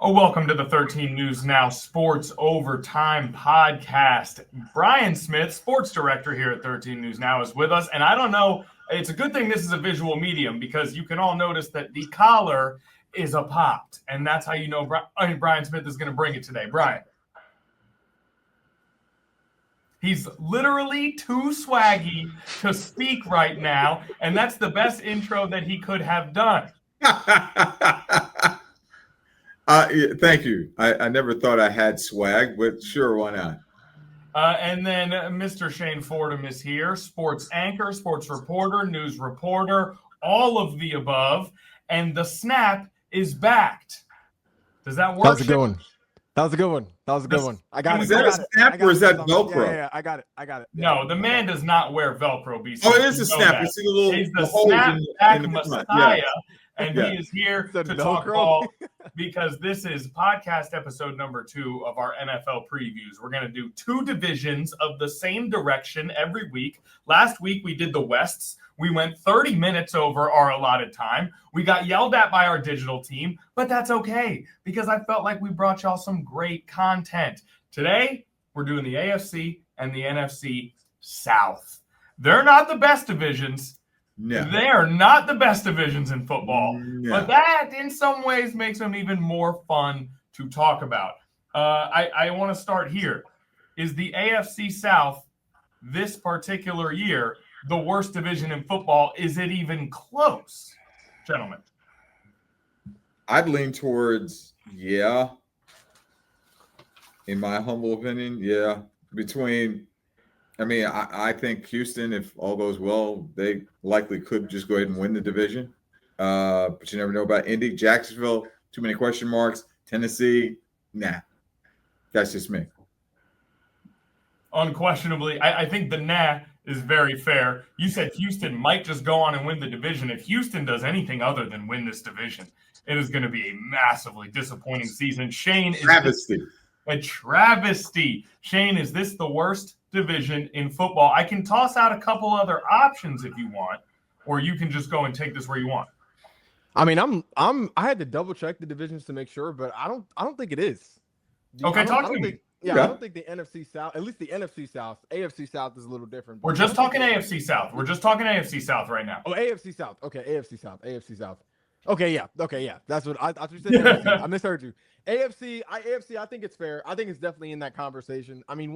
Oh, welcome to the 13 News Now Sports Overtime podcast. Brian Smith, sports director here at 13 News Now, is with us. And I don't know, it's a good thing this is a visual medium because you can all notice that the collar is a popped. And that's how you know Brian Smith is going to bring it today. Brian. He's literally too swaggy to speak right now. And that's the best intro that he could have done. Thank you. I never thought I had swag, but sure, why not? And then Mr. Shane Fordham is here, sports anchor, sports reporter, news reporter, all of the above. And the snap is backed. Does that work? That was a good one. That was a good one. That was a good one. I got it. Is that a snap or is that Velcro? Yeah, I got it. I got it. No, the man does not wear Velcro. Oh, it is a snap. You see the little He's the hole snapback Messiah. Yeah. And he is here to talk ball because this is podcast episode number 2 of our NFL previews. We're going to do 2 divisions of the same direction every week. Last week, we did the Wests. We went 30 minutes over our allotted time. We got yelled at by our digital team, but that's okay because I felt like we brought y'all some great content. Today, we're doing the AFC and the NFC South. They're not the best divisions. No. They are not the best divisions in football, No. but that in some ways makes them even more fun to talk about. I want to start here. Is the AFC South this particular year the worst division in football? Is it even close, gentlemen? I'd lean towards, yeah. In my humble opinion, yeah. I think Houston, if all goes well, they likely could just go ahead and win the division. But you never know about Indy. Jacksonville, too many question marks. Tennessee, nah. That's just me. Unquestionably, I think the nah is very fair. You said Houston might just go on and win the division. If Houston does anything other than win this division, it is going to be a massively disappointing season. Shane, a travesty. Shane, is this the worst division in football? I can toss out a couple other options if you want, or you can just go and take this where you want. I mean, I had to double check the divisions to make sure, but I don't think it is. Okay, talk to me. I don't think the NFC South, at least the NFC South, AFC South is a little different. We're just talking AFC South. We're just talking AFC South right now. Oh, AFC South. Okay, AFC South. Okay, yeah. That's what I thought you said. AFC. I misheard you. AFC, I think it's fair. I think it's definitely in that conversation. I mean,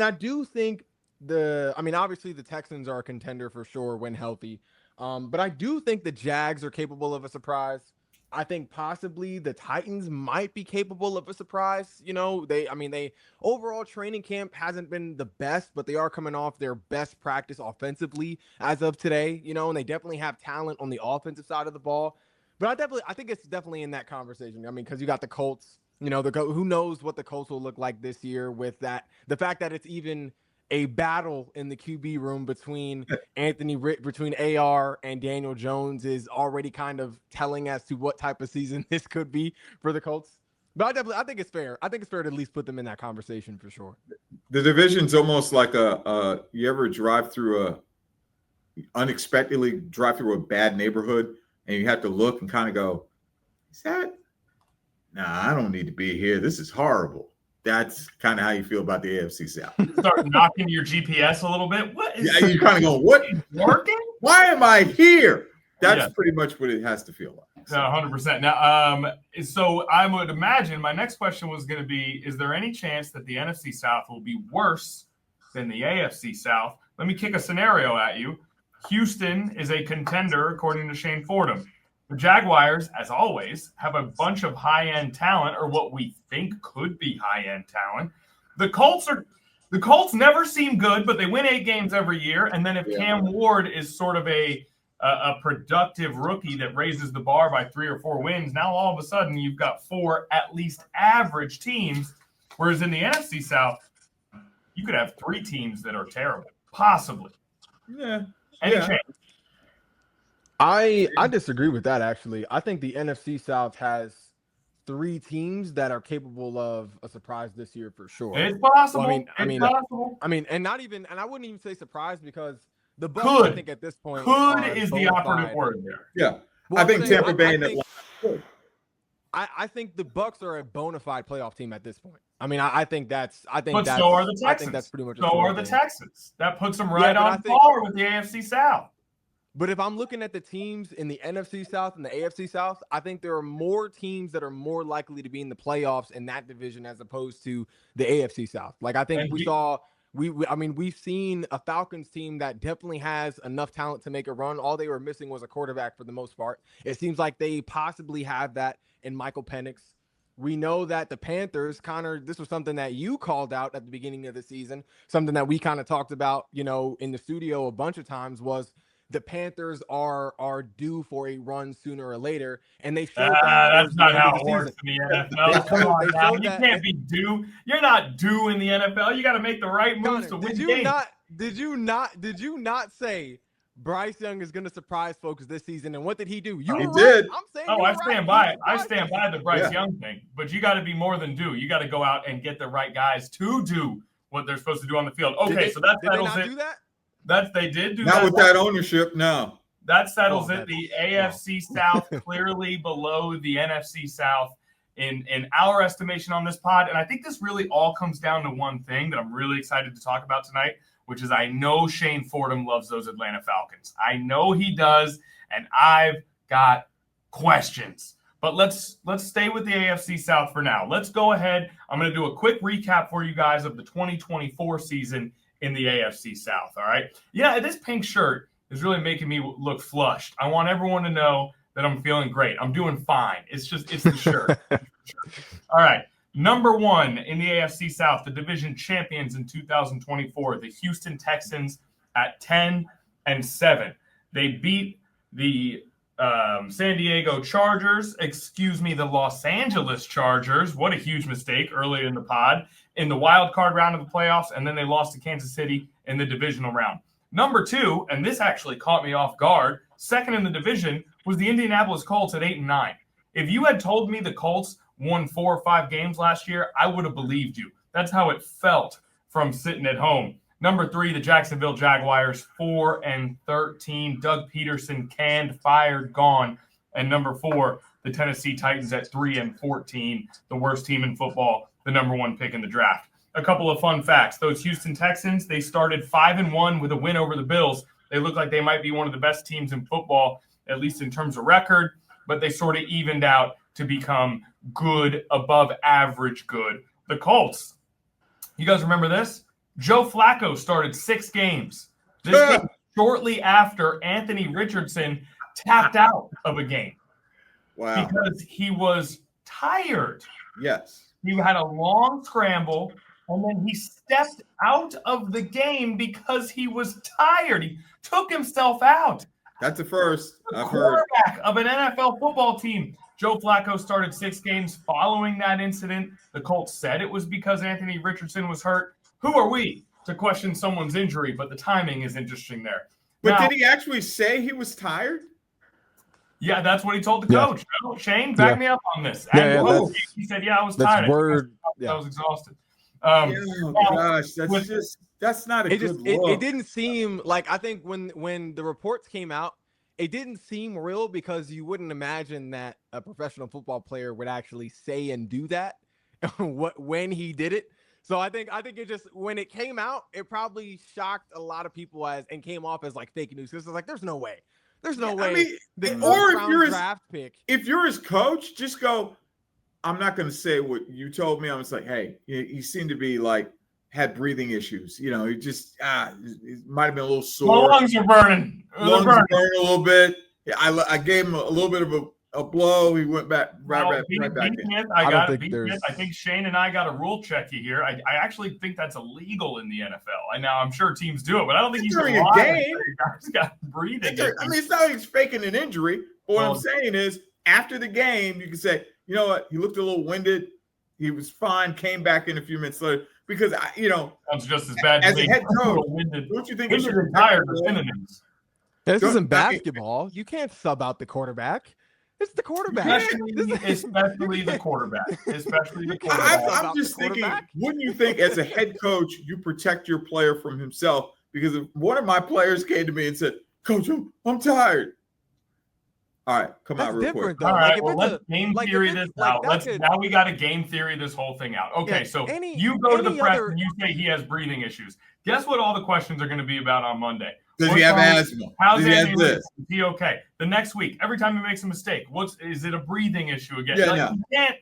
I do think obviously the Texans are a contender for sure when healthy. But I do think the Jags are capable of a surprise. I think possibly the Titans might be capable of a surprise. They overall training camp hasn't been the best, but they are coming off their best practice offensively as of today, and they definitely have talent on the offensive side of the ball. But I think it's definitely in that conversation. I mean, because you got the Colts, who knows what the Colts will look like this year with that, the fact that it's even a battle in the QB room between AR and Daniel Jones is already kind of telling as to what type of season this could be for the Colts. But I think it's fair. I think it's fair to at least put them in that conversation for sure. The division's almost like you ever unexpectedly drive through a bad neighborhood and you have to look and kind of go, I don't need to be here. This is horrible. That's kind of how you feel about the AFC South. Start knocking your GPS a little bit. You kind of go, what is working? Why am I here? That's pretty much what it has to feel like. So. 100%. Now, so I would imagine my next question was going to be, is there any chance that the NFC South will be worse than the AFC South? Let me kick a scenario at you. Houston is a contender, according to Shane Fordham. The Jaguars, as always, have a bunch of high-end talent, or what we think could be high-end talent. The Colts never seem good, but they win 8 games every year. And then if Cam Ward is sort of a productive rookie that raises the bar by 3 or 4 wins, now all of a sudden you've got 4 at least average teams. Whereas in the NFC South, you could have 3 teams that are terrible, possibly. Yeah. Any chance? I disagree with that, actually. I think the NFC South has 3 teams that are capable of a surprise this year for sure. It's possible. Well, and I wouldn't even say surprise because the Bucs, I think at this point, could is the operative word there. Yeah. Well, I think Tampa Bay and Atlanta could. I think the Bucks are a bona fide playoff team at this point. I mean, I think that's. But so are the Texans. I think that's pretty much. So are the Texans. That puts them right but on par with the AFC South. But if I'm looking at the teams in the NFC South and the AFC South, I think there are more teams that are more likely to be in the playoffs in that division as opposed to the AFC South. Like I think we've seen a Falcons team that definitely has enough talent to make a run. All they were missing was a quarterback for the most part. It seems like they possibly have that in Michael Penix. We know that the Panthers, Connor, this was something that you called out at the beginning of the season, something that we kind of talked about, in the studio a bunch of times was the Panthers are due for a run sooner or later, and they showed that. That's not how it works in the NFL. Come on, now. You can't be due. You're not due in the NFL. You got to make the right moves to win games. Did you not say Bryce Young is going to surprise folks this season? And what did he do? He did. I'm saying. I stand by it. I stand by the Bryce Young thing. But you got to be more than due. You got to go out and get the right guys to do what they're supposed to do on the field. Okay, so that settles it. Did they not do that? They did do that. Not with that ownership, no. That settles it. The AFC South clearly below the NFC South in our estimation on this pod. And I think this really all comes down to one thing that I'm really excited to talk about tonight, which is I know Shane Fordham loves those Atlanta Falcons. I know he does, and I've got questions. But let's stay with the AFC South for now. Let's go ahead. I'm going to do a quick recap for you guys of the 2024 season in the AFC South, all right? Yeah, this pink shirt is really making me look flushed. I want everyone to know that I'm feeling great. I'm doing fine. It's the shirt. All right. Number one in the AFC South, the division champions in 2024, the Houston Texans at 10-7. They beat the San Diego Chargers, the Los Angeles Chargers. What a huge mistake earlier in the pod in the wild card round of the playoffs, and then they lost to Kansas City in the divisional round. Number two, and this actually caught me off guard, second in the division was the Indianapolis Colts at 8-9. If you had told me the Colts won 4 or 5 games last year, I would have believed you. That's how it felt from sitting at home. Number three, the Jacksonville Jaguars, 4-13. Doug Peterson canned, fired, gone. And number four, the Tennessee Titans at 3-14, the worst team in football, the number one pick in the draft. A couple of fun facts. Those Houston Texans, they started 5-1 with a win over the Bills. They look like they might be one of the best teams in football, at least in terms of record, but they sort of evened out to become good, above average good. The Colts, you guys remember this? Joe Flacco started 6 games. This came shortly after Anthony Richardson tapped out of a game. Wow. Because he was tired. Yes. He had a long scramble, and then he stepped out of the game because he was tired. He took himself out. That's the first. The quarterback of an NFL football team. Joe Flacco started 6 games following that incident. The Colts said it was because Anthony Richardson was hurt. Who are we to question someone's injury? But the timing is interesting there. But did he actually say he was tired? Yeah, that's what he told the coach. Oh, Shane, back me up on this. He said, I was tired. I was exhausted. Gosh, that's not a good look. It didn't seem like, I think when the reports came out, it didn't seem real because you wouldn't imagine that a professional football player would actually say and do that when he did it. So I think it just, when it came out, it probably shocked a lot of people and came off as like fake news. Because it's like, there's no way. There's no way. I mean, or if you're his coach, just go, I'm not going to say what you told me. I'm just like, hey, he seemed to be like, had breathing issues. He just, it might have been a little sore. My lungs are burning. Lungs are burning a little bit. Yeah, I gave him a little bit of a blow. He went back right back in. I think Shane and I got to rule check you here. I actually think that's illegal in the NFL. Now I'm sure teams do it, but I don't think he's during a game. He's got breathing. It's not like he's faking an injury. But what I'm saying is, after the game, you can say, you know what? He looked a little winded. He was fine. Came back in a few minutes later because that's just as bad as a head coach. Don't you think he should be tired of synonyms? This isn't basketball. You can't sub out the quarterback. It's the quarterback. Especially the quarterback. I'm just thinking, wouldn't you think as a head coach, you protect your player from himself? Because if one of my players came to me and said, Coach, I'm tired. All right, come That's out real different, quick. though. All Like, right, if well, it's let's a game like, if theory it's this like out. that Let's could, now we got to game theory this whole thing out. Okay, yeah, so any you go to the any press other and you say he has breathing issues. Guess what all the questions are going to be about on Monday? Does What's he have wrong with- asthma? How's Does he have Andy Reid? this? Is he okay? The next week, every time he makes a mistake, is it a breathing issue again? Yeah, Like, no. you can't.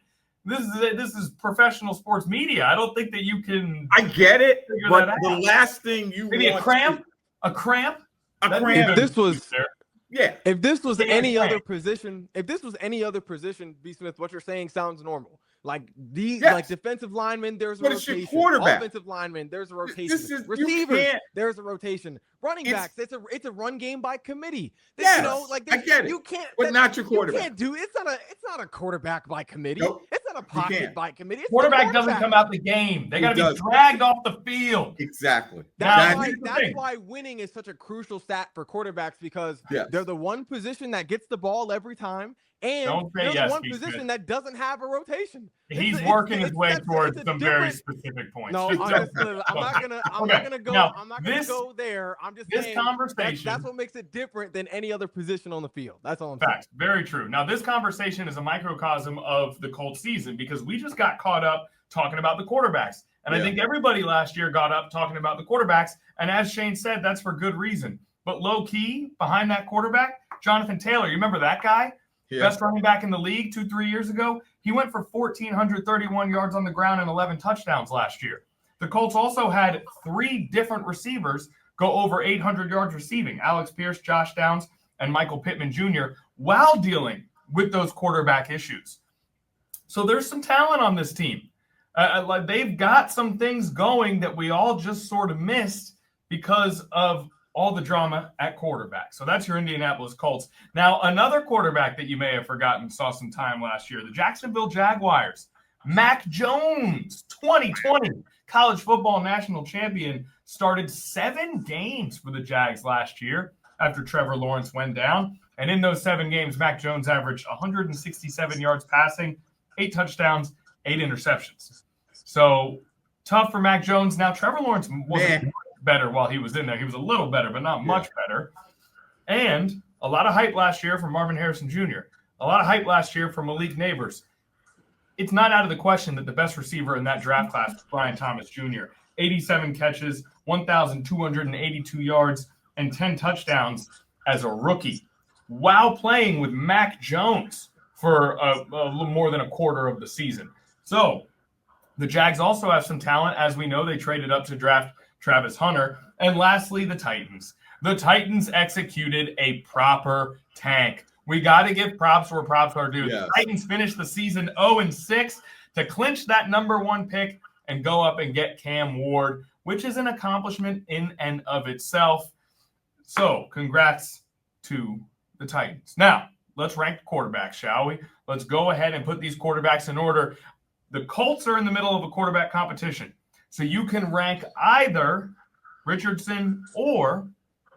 This is professional sports media. I don't think that you can. I get it, Figure but that the out. last thing you Maybe want a cramp. A cramp. A That'd be cramp. good If this was- news there. Yeah. If this was Yeah, any right. other position, B. Smith, what you're saying sounds normal. Like Yes. like defensive linemen, there's a But it's your rotation. quarterback. Offensive linemen, there's a rotation. This is you Receivers, can't. there's a rotation. Running It's- backs, it's a run game by committee. This, Yes, you know, like I this, get it, you can't. but not your You quarterback. can't do. It's not a quarterback by committee. Nope, It's not a you pocket can't. by committee. It's the Quarterback doesn't quarterback. come out the game. They He got to be doesn't. dragged off the field. Exactly. That's Now, here's the that's thing. why winning is such a crucial stat for quarterbacks, because Yes. they're the one position that gets the ball every time, and Don't say they're yes, the one B. position Smith. that doesn't have a rotation. He's It's- working his it's- way that's- towards it's a some very different- specific points. No, Just I'm don't- not gonna Okay, go. now, I'm not gonna this- go there. I'm just this saying conversation- that's what makes it different than any other position on the field. That's all I'm saying. Facts. Very true. Now, this conversation is a microcosm of the Colts season because we just got caught up talking about the quarterbacks. And I Yeah. think everybody last year got up talking about the quarterbacks. And as Shane said, that's for good reason. But low key, behind that quarterback, Jonathan Taylor, you remember that guy? Yeah. Best running back in the league 2-3 years ago. He went for 1,431 yards on the ground and 11 touchdowns last year. The Colts also had 3 different receivers go over 800 yards receiving: Alex Pierce, Josh Downs, and Michael Pittman Jr., while dealing with those quarterback issues. So there's some talent on this team. Like they've got some things going that we all just sort of missed because of all the drama at quarterback. So that's your Indianapolis Colts. Now, another quarterback that you may have forgotten saw some time last year, the Jacksonville Jaguars. Mac Jones, 2020 college football national champion, started 7 games for the Jags last year after Trevor Lawrence went down. And in those 7 games, Mac Jones averaged 167 yards passing, 8 touchdowns, 8 interceptions. So tough for Mac Jones. Now, Trevor Lawrence wasn't much better while he was in there. He was a little better, but not much better. And a lot of hype last year from Marvin Harrison Jr., a lot of hype last year from Malik Neighbors. It's not out of the question that the best receiver in that draft class was Brian Thomas Jr. 87 catches, 1,282 yards, and 10 touchdowns as a rookie, while playing with Mac Jones for a little more than a quarter of the season. So the Jags also have some talent. As we know, they traded up to draft Travis Hunter. And lastly, the Titans. The Titans executed a proper tank. We got to give props where props are due. Yes. The Titans finished the season 0-6 to clinch that number 1 pick and go up and get Cam Ward, which is an accomplishment in and of itself. So congrats to the Titans. Now, let's rank the quarterbacks, shall we? Let's go ahead and put these quarterbacks in order. The Colts are in the middle of a quarterback competition. So you can rank either Richardson or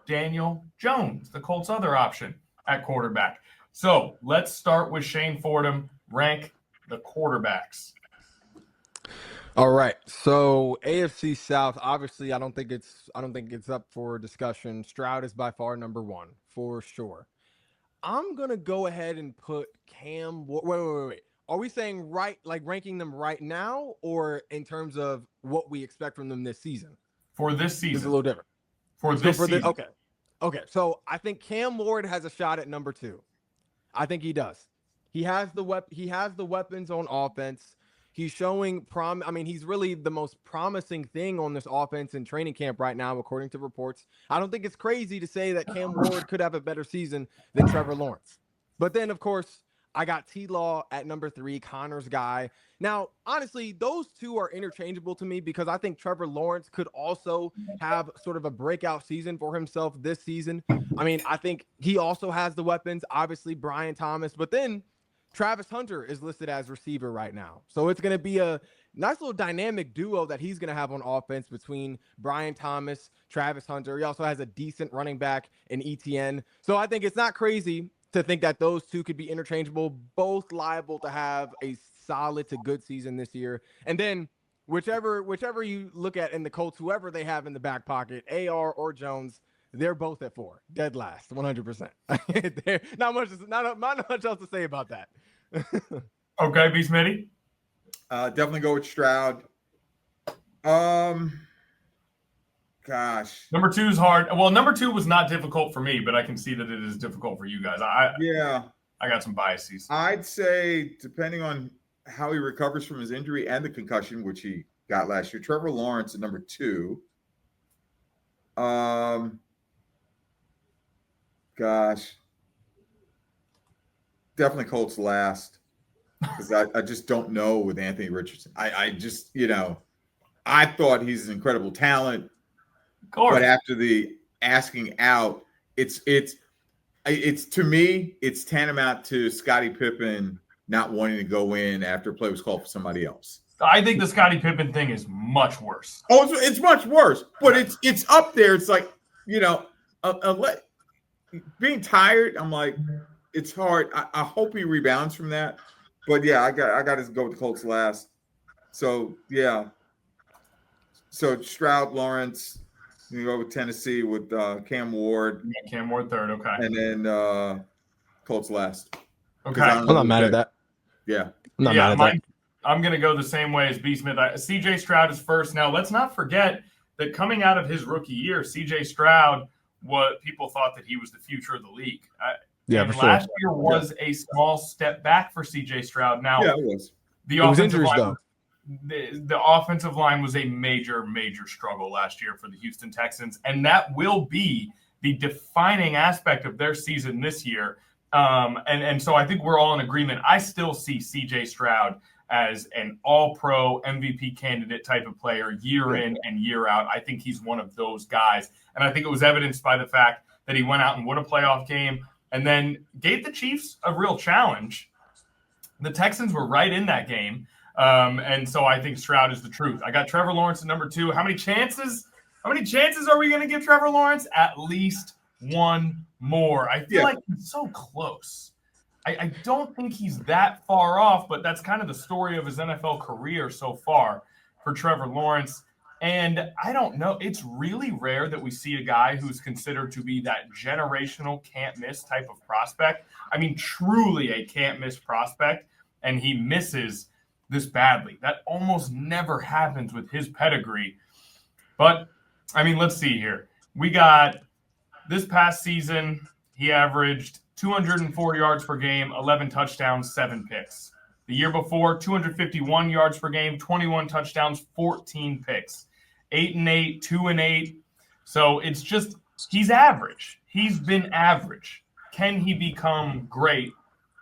Daniel Jones, the Colts' other option at quarterback. So let's start with Shane Fordham. Rank the quarterbacks. All right. So AFC South, obviously, I don't think it's up for discussion. Stroud is by far number 1 for sure. I'm gonna go ahead and put Cam. Wait. Are we saying ranking them right now, or in terms of what we expect from them this season? For this It's season. a little different. For this season. Okay. So I think Cam Ward has a shot at number 2. I think he does. He has the weapons on offense. He's showing he's really the most promising thing on this offense in training camp right now, according to reports. I don't think it's crazy to say that Cam Ward could have a better season than Trevor Lawrence. But then, of course, I got T-Law at number 3, Connor's guy. Now, honestly, those two are interchangeable to me because I think Trevor Lawrence could also have sort of a breakout season for himself this season. I think he also has the weapons, obviously Brian Thomas, but then Travis Hunter is listed as receiver right now. So it's going to be a nice little dynamic duo that he's going to have on offense between Brian Thomas, Travis Hunter. He also has a decent running back in ETN. So I think it's not crazy to think that those two could be interchangeable, both liable to have a solid to good season this year. And then whichever you look at in the Colts, whoever they have in the back pocket, AR or Jones, they're both at 4, dead last, 100%. Not much else to say about that. Okay, B. Smitty. Definitely go with Stroud. Gosh. Number 2 is hard. Well, number 2 was not difficult for me, but I can see that it is difficult for you guys. I got some biases. I'd say, depending on how he recovers from his injury and the concussion, which he got last year, Trevor Lawrence at number 2. Gosh. Definitely Colts last. Because I just don't know with Anthony Richardson. I just, I thought he's an incredible talent. But after the asking out, it's to me, it's tantamount to Scottie Pippen not wanting to go in after a play was called for somebody else. I think the Scottie Pippen thing is much worse. Oh, it's much worse, but it's up there. It's like, being tired, I'm like, it's hard. I hope he rebounds from that. But yeah, I got to go with the Colts last. So yeah. So Stroud, Lawrence, you go with Tennessee with Cam Ward. Yeah, Cam Ward third, okay. And then Colts last. Okay. I'm not mad at that. Yeah. I'm not mad at that. I'm going to go the same way as B. Smith. CJ Stroud is first. Now, let's not forget that coming out of his rookie year, CJ Stroud, what people thought that he was the future of the league. Yeah, for last year was a small step back for CJ Stroud. Now, yeah, it was. The offensive line, the offensive line was a major, major struggle last year for the Houston Texans, and that will be the defining aspect of their season this year. And so I think we're all in agreement. I still see CJ Stroud as an all-pro MVP candidate type of player year in and year out. I think he's one of those guys. And I think it was evidenced by the fact that he went out and won a playoff game and then gave the Chiefs a real challenge. The Texans were right in that game. And so I think Stroud is the truth. I got Trevor Lawrence at number 2. How many chances are we going to give Trevor Lawrence? At least one more. I feel like he's so close. I don't think he's that far off, but that's kind of the story of his NFL career so far for Trevor Lawrence. And I don't know. It's really rare that we see a guy who's considered to be that generational can't-miss type of prospect. I mean, truly a can't-miss prospect, and he misses this badly. That almost never happens with his pedigree. But, I mean, let's see here. We got this past season, he averaged 204 yards per game, 11 touchdowns, 7 picks. The year before, 251 yards per game, 21 touchdowns, 14 picks. 8-8, 2-8. So it's just, he's average. He's been average. Can he become great?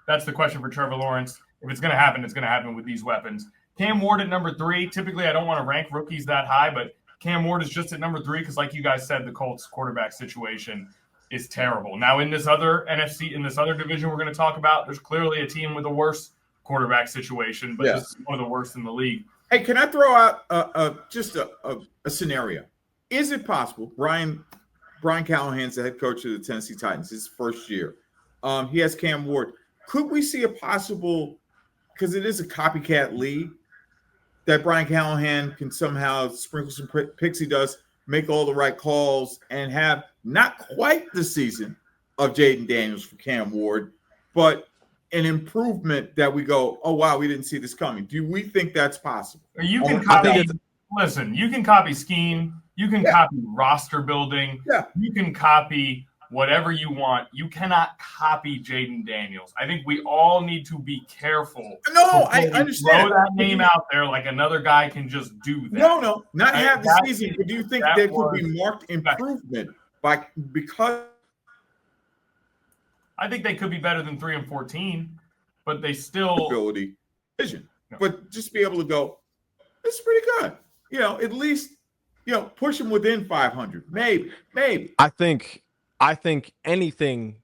That's the question for Trevor Lawrence. If it's going to happen, it's going to happen with these weapons. Cam Ward at number 3. Typically, I don't want to rank rookies that high, but Cam Ward is just at number 3 because, like you guys said, the Colts quarterback situation is terrible. Now, in this other NFC, in this other division we're going to talk about, there's clearly a team with a worse quarterback situation, but this is one of the worst in the league. Hey, can I throw out just a scenario? Is it possible? Brian Callahan's the head coach of the Tennessee Titans. His first year. He has Cam Ward. Could we see a possible, because it is a copycat league, that Brian Callahan can somehow sprinkle some pixie dust, make all the right calls, and have not quite the season of Jaden Daniels for Cam Ward, but an improvement that we go, oh, wow, we didn't see this coming. Do we think that's possible? You can copy, listen, you can copy scheme. You can copy roster building. Yeah. You can copy whatever you want. You cannot copy Jaden Daniels. I think we all need to be careful. No, I understand. Throw that name out there like another guy can just do that. No, not have the season. But do you think there could be marked improvement because? I think they could be better than 3-14, but they still ability vision. No. But just be able to go, this is pretty good. At least push them within 500. Maybe. I think anything.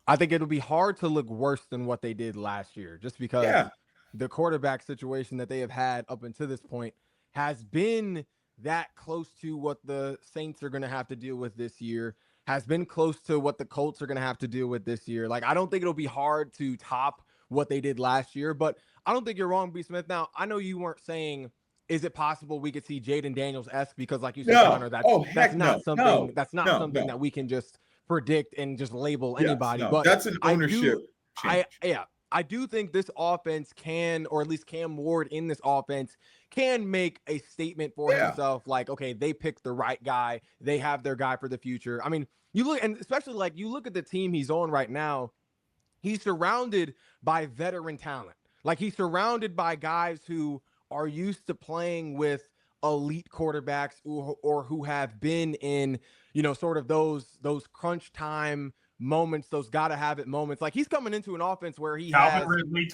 I think it'll be hard to look worse than what they did last year, just because the quarterback situation that they have had up until this point has been that close to what the Saints are going to have to deal with this year. Has been close to what the Colts are going to have to deal with this year. Like, I don't think it'll be hard to top what they did last year, but I don't think you're wrong, B. Smith. Now, I know you weren't saying is it possible we could see Jaden Daniels-esque? Because like you said, No. Connor, Heck not no. something No. that's not No. something No. that we can just predict and just label Yes, anybody. no. But That's an ownership change. I do think this offense can, or at least Cam Ward in this offense can make a statement for himself. Like, okay, they picked the right guy. They have their guy for the future. I mean, you look, and especially like you look at the team he's on right now, he's surrounded by veteran talent. Like he's surrounded by guys who are used to playing with elite quarterbacks or who have been in, sort of those crunch time moments, those gotta have it moments. Like he's coming into an offense where he has Calvin Ridley,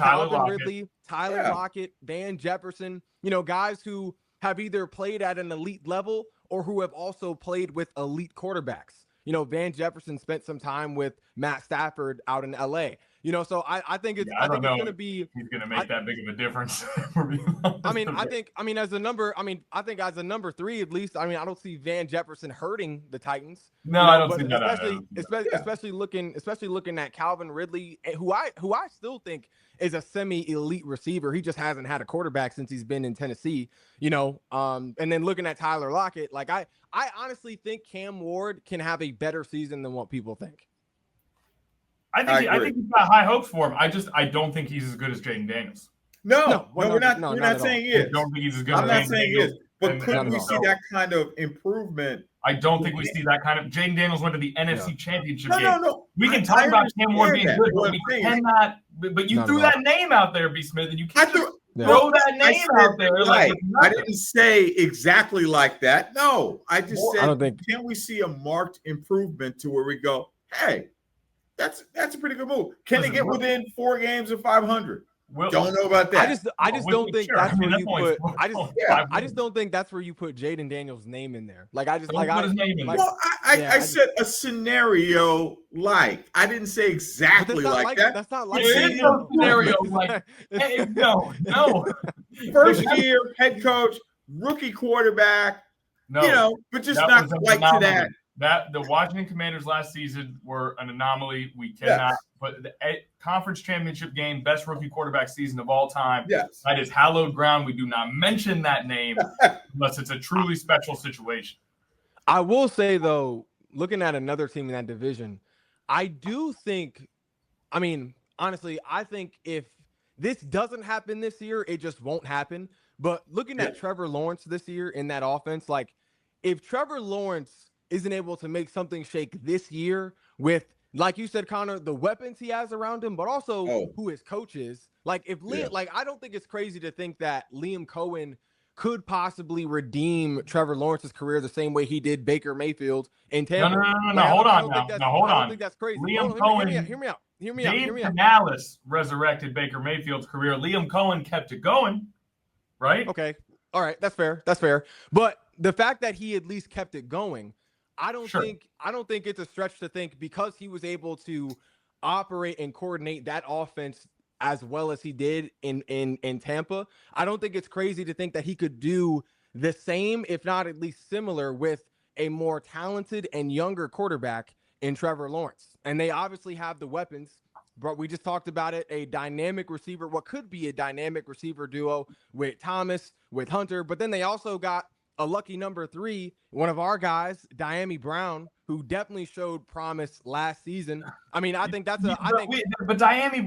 Tyler Lockett, Van Jefferson, guys who have either played at an elite level or who have also played with elite quarterbacks. Van Jefferson spent some time with Matt Stafford out in LA. So I think it's going to be. He's going to make that big of a difference. I think as a number 3 at least. I mean, I don't see Van Jefferson hurting the Titans. No, I don't see that. Especially looking at Calvin Ridley, who I still think is a semi-elite receiver. He just hasn't had a quarterback since he's been in Tennessee. And then looking at Tyler Lockett, like I honestly think Cam Ward can have a better season than what people think. I think he's got high hopes for him. I don't think he's as good as Jaden Daniels. No, we're not saying he is. I don't think he's as good I'm as not Jaden saying he Daniels. is. But could we see that kind of improvement? I don't think we see that kind of. Jaden Daniels went to the NFC Championship game. No. We can talk about Cam Ward being good, but we cannot. But you threw that name out there, B. Smith, and you can't throw that name out there. Like I didn't say exactly like that. No, I just said, can we see a marked improvement to where we go, hey, that's a pretty good move. Can they get within 4 games of 500? Don't know about that. I just don't think that's where you put. I just don't think that's where you put Jaden Daniels' name in there. Like I just like put his name in there. Well, I said a scenario like. I didn't say exactly like that. That's not like there is no scenario like. Hey, no. First year head coach, rookie quarterback. No, but just not quite to that. That the Washington Commanders last season were an anomaly. We cannot. But the conference championship game, best rookie quarterback season of all time. Yes, that is hallowed ground. We do not mention that name unless it's a truly special situation. I will say though, looking at another team in that division, I do think. I mean, honestly, I think if this doesn't happen this year, it just won't happen. But looking at Trevor Lawrence this year in that offense, like if Trevor Lawrence isn't able to make something shake this year with, like you said, Connor, the weapons he has around him, but also who his coach is. Like if Liam, like I don't think it's crazy to think that Liam Cohen could possibly redeem Trevor Lawrence's career the same way he did Baker Mayfield in Tampa. No, hold on. I don't think that's crazy. Liam Cohen, hear me out. Dave Canales resurrected Baker Mayfield's career. Liam Cohen kept it going, right? Okay. All right. That's fair. But the fact that he at least kept it going, I don't think it's a stretch to think because he was able to operate and coordinate that offense as well as he did in Tampa. I don't think it's crazy to think that he could do the same, if not at least similar, with a more talented and younger quarterback in Trevor Lawrence. And they obviously have the weapons, but we just talked about it, a dynamic receiver, what could be a dynamic receiver duo with Thomas, with Hunter, but then they also got a lucky number 3, one of our guys, Diami Brown, who definitely showed promise last season. I mean, I think that's but Diami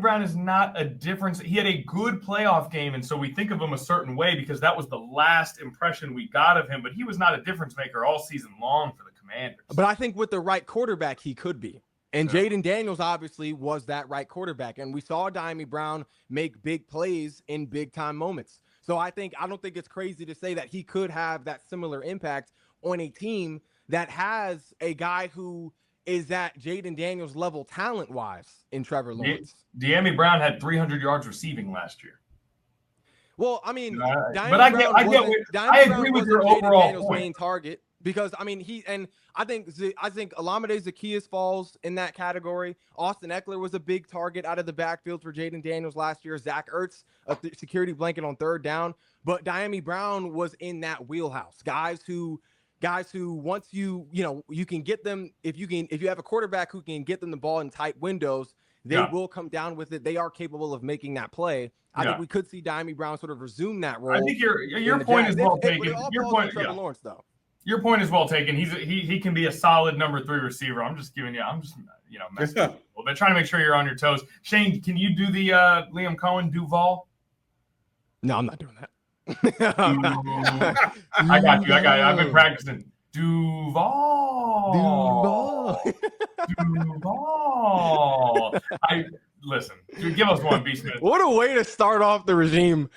Brown is not a difference. He had a good playoff game, and so we think of him a certain way because that was the last impression we got of him. But he was not a difference maker all season long for the Commanders. But I think with the right quarterback, he could be. And Jaden Daniels obviously was that right quarterback, and we saw Diami Brown make big plays in big time moments. So I don't think it's crazy to say that he could have that similar impact on a team that has a guy who is at Jaden Daniels level talent-wise in Trevor Lawrence. Diami Brown had 300 yards receiving last year. Well, I mean, I agree with your overall Daniels' main target because I mean I think Olamide Zaccheaus falls in that category. Austin Eckler was a big target out of the backfield for Jaden Daniels last year. Zach Ertz, a security blanket on third down. But Diami Brown was in that wheelhouse. Guys who once you can get them, if you have a quarterback who can get them the ball in tight windows, They will come down with it. They are capable of making that play. I think we could see Diami Brown sort of resume that role. I think your point is well taken. Your point, Trevor Lawrence, though. Your point is well taken. He can be a solid number 3 receiver. I'm just messing with people. They're trying to make sure you're on your toes. Shane, can you do the Liam Cohen Duval? No, I'm not doing that. I got you. I've been practicing. Duval. Listen. Give us one, B. Smith. What a way to start off the regime.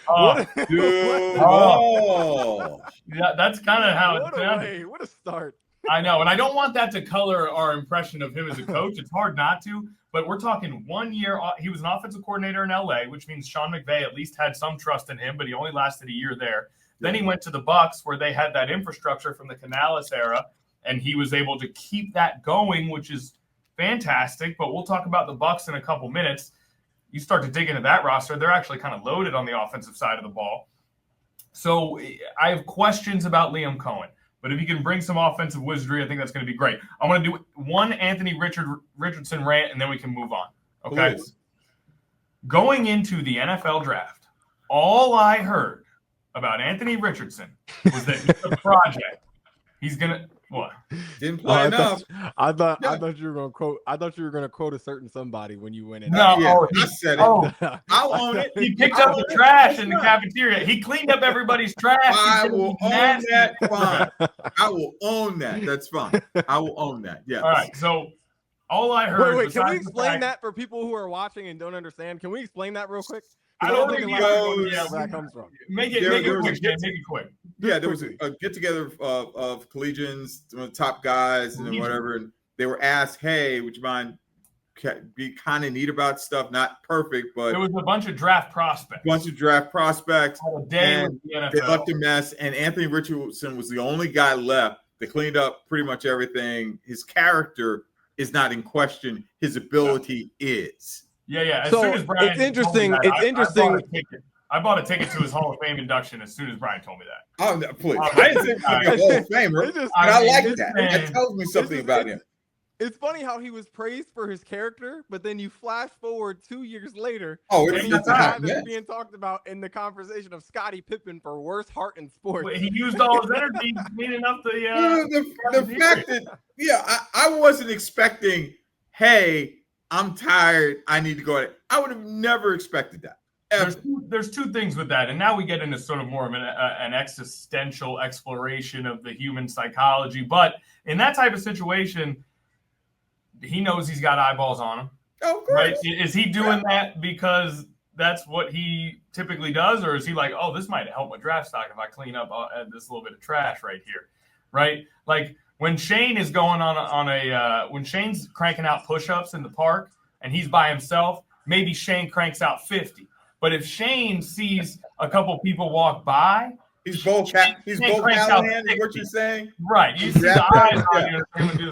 Duval. Yeah, that's kind of how it sounded. What a start. I know, and I don't want that to color our impression of him as a coach. It's hard not to, but we're talking 1 year. He was an offensive coordinator in LA, which means Sean McVay at least had some trust in him, but he only lasted a year there. Then he went to the Bucs, where they had that infrastructure from the Canales era, and he was able to keep that going, which is fantastic. But we'll talk about the Bucs in a couple minutes. You start to dig into that roster, they're actually kind of loaded on the offensive side of the ball. So I have questions about Liam Cohen. But if he can bring some offensive wizardry, I think that's going to be great. I want to do one Anthony Richardson rant, and then we can move on. Okay? Please. Going into the NFL draft, all I heard about Anthony Richardson was that he's a project. He's going to – what? Didn't play enough. I thought you were going to quote – I thought you were going to quote a certain somebody when you went in. No, I said it. I'll own it. He picked up the trash in the cafeteria. He cleaned up everybody's trash. I will own that. Fine. I will own that. That's fine. I will own that. Yeah. All right. So all I heard. Wait. Can we explain that for people who are watching and don't understand? Can we explain that real quick? I don't think where that comes from. Make it quick. Yeah, there was a get together of collegians, some of the top guys, and whatever. And they were asked, "Hey, would you mind be kind of neat about stuff? Not perfect, but there was a bunch of draft prospects. And they left a mess. And Anthony Richardson was the only guy left. They cleaned up pretty much everything. His character is not in question. His ability is. Yeah. As so soon as Brian it's interesting. I bought a ticket to his Hall of Fame induction as soon as Brian told me that. Oh, no, please. I didn't think he was a Hall of Famer, but I like that. That tells me something about him. It's funny how he was praised for his character, but then you flash forward 2 years later. It's the guy that's being talked about in the conversation of Scottie Pippen for worst heart in sports. He used all his energy cleaning up the fact that I wasn't expecting, hey, I'm tired, I need to go ahead. I would have never expected that. There's two things with that, and now we get into sort of more of an existential exploration of the human psychology. But in that type of situation, he knows he's got eyeballs on him. Oh, great. Right? Is he doing that because that's what he typically does, or is he like, oh, this might help my draft stock if I clean up this little bit of trash right here, right? Like when Shane is going when Shane's cranking out push-ups in the park and he's by himself, maybe Shane cranks out 50. But if Shane sees a couple people walk by, he's both Callahan, is what you're saying? Right. You see the eyes on you.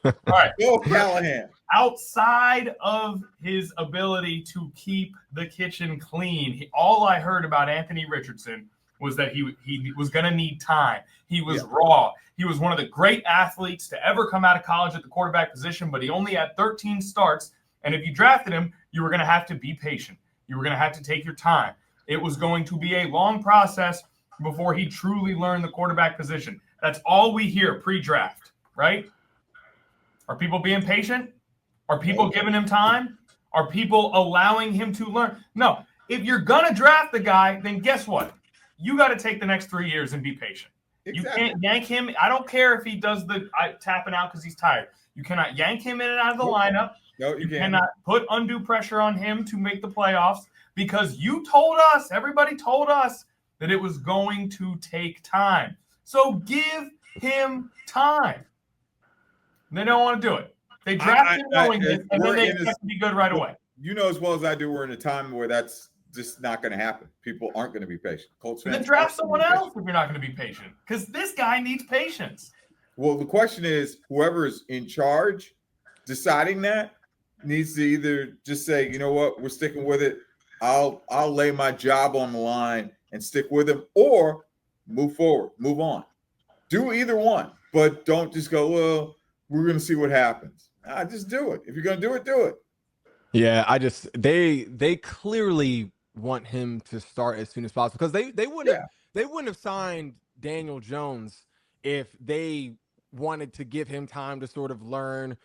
All right. Both Callahan. Outside of his ability to keep the kitchen clean, all I heard about Anthony Richardson was that he was going to need time. He was raw. He was one of the great athletes to ever come out of college at the quarterback position, but he only had 13 starts. And if you drafted him, you were going to have to be patient. You were going to have to take your time. It was going to be a long process before he truly learned the quarterback position. That's all we hear pre-draft, right? Are people being patient? Are people giving him time? Are people allowing him to learn? No. If you're going to draft the guy, then guess what? You got to take the next 3 years and be patient. Exactly. You can't yank him. I don't care if he does the tapping out because he's tired. You cannot yank him in and out of the lineup. No, you cannot put undue pressure on him to make the playoffs because you told us, everybody told us that it was going to take time. So give him time. They don't want to do it. They draft him knowing this, and then they expect to be good right away. You know as well as I do, we're in a time where that's just not going to happen. People aren't going to be patient. Colts fans, then draft someone else if you're not going to be patient because this guy needs patience. Well, the question is, whoever is in charge deciding that needs to either just say, you know what, we're sticking with it. I'll lay my job on the line and stick with him, or move forward, move on. Do either one, but don't just go, well, we're going to see what happens. Just do it. If you're going to do it, do it. Yeah, they clearly want him to start as soon as possible because they wouldn't have signed Daniel Jones if they wanted to give him time to sort of learn,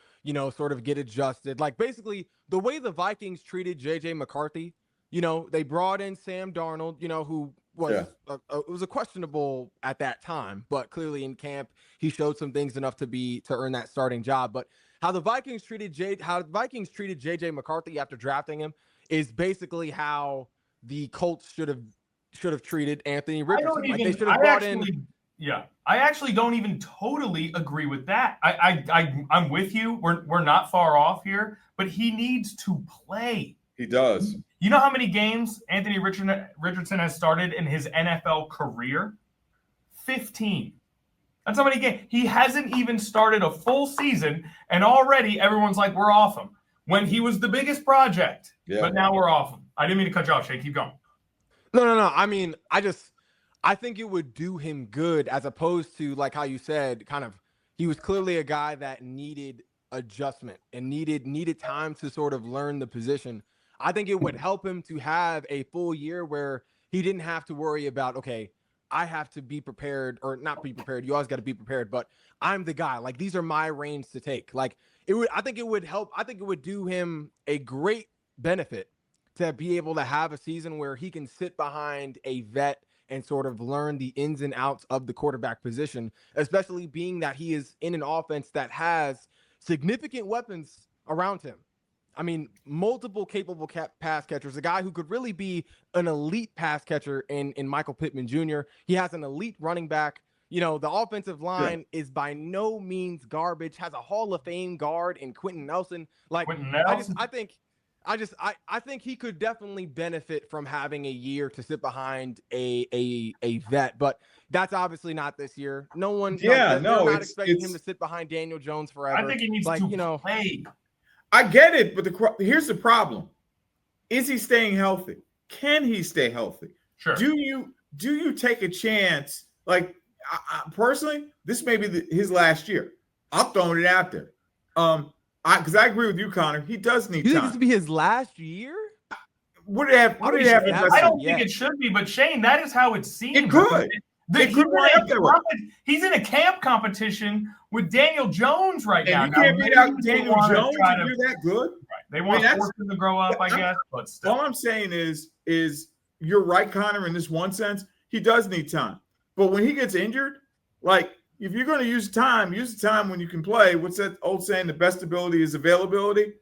sort of get adjusted. Like basically the way the Vikings treated JJ McCarthy, they brought in Sam Darnold, who was it was a questionable at that time, but clearly in camp he showed some things enough to earn that starting job. But how the Vikings treated JJ McCarthy after drafting him is basically how the Colts should have treated Anthony Richardson. They should have brought in. Yeah, I actually don't even totally agree with that. I'm with you. We're not far off here, but he needs to play. He does. You know how many games Anthony Richardson has started in his NFL career? 15. That's how many games. He hasn't even started a full season, and already everyone's like, we're off him. When he was the biggest project, but now we're off him. I didn't mean to cut you off, Shane. Keep going. No. I mean, I think it would do him good as opposed to, like how you said, kind of, he was clearly a guy that needed adjustment and needed time to sort of learn the position. I think it would help him to have a full year where he didn't have to worry about, okay, I have to be prepared or not be prepared. You always got to be prepared, but I'm the guy. Like, these are my reins to take. Like, I think it would help. I think it would do him a great benefit to be able to have a season where he can sit behind a vet and sort of learn the ins and outs of the quarterback position, especially being that he is in an offense that has significant weapons around him. I mean, multiple capable pass catchers, a guy who could really be an elite pass catcher in Michael Pittman Jr. He has an elite running back. The offensive line is by no means garbage, has a Hall of Fame guard in Quentin Nelson. Like, I think he could definitely benefit from having a year to sit behind a vet, but that's obviously not this year. No one, they're not expecting him to sit behind Daniel Jones forever. I think he needs to play. I get it, but here's the problem: is he staying healthy? Can he stay healthy? Sure. Do you take a chance? Like, personally, this may be his last year. I'm throwing it out there. Because I agree with you, Connor. He does need time. You think this to be his last year? Would it have? I don't think it should be, but Shane, that is how it seems. It could. He's in a camp competition with Daniel Jones right now. You can't beat out Daniel Jones if you're that good. Right. They want to force him to grow up, I guess. But still. All I'm saying is you're right, Connor, in this one sense. He does need time. But when he gets injured, like, if you're going to use the time when you can play. What's that old saying? The best ability is availability.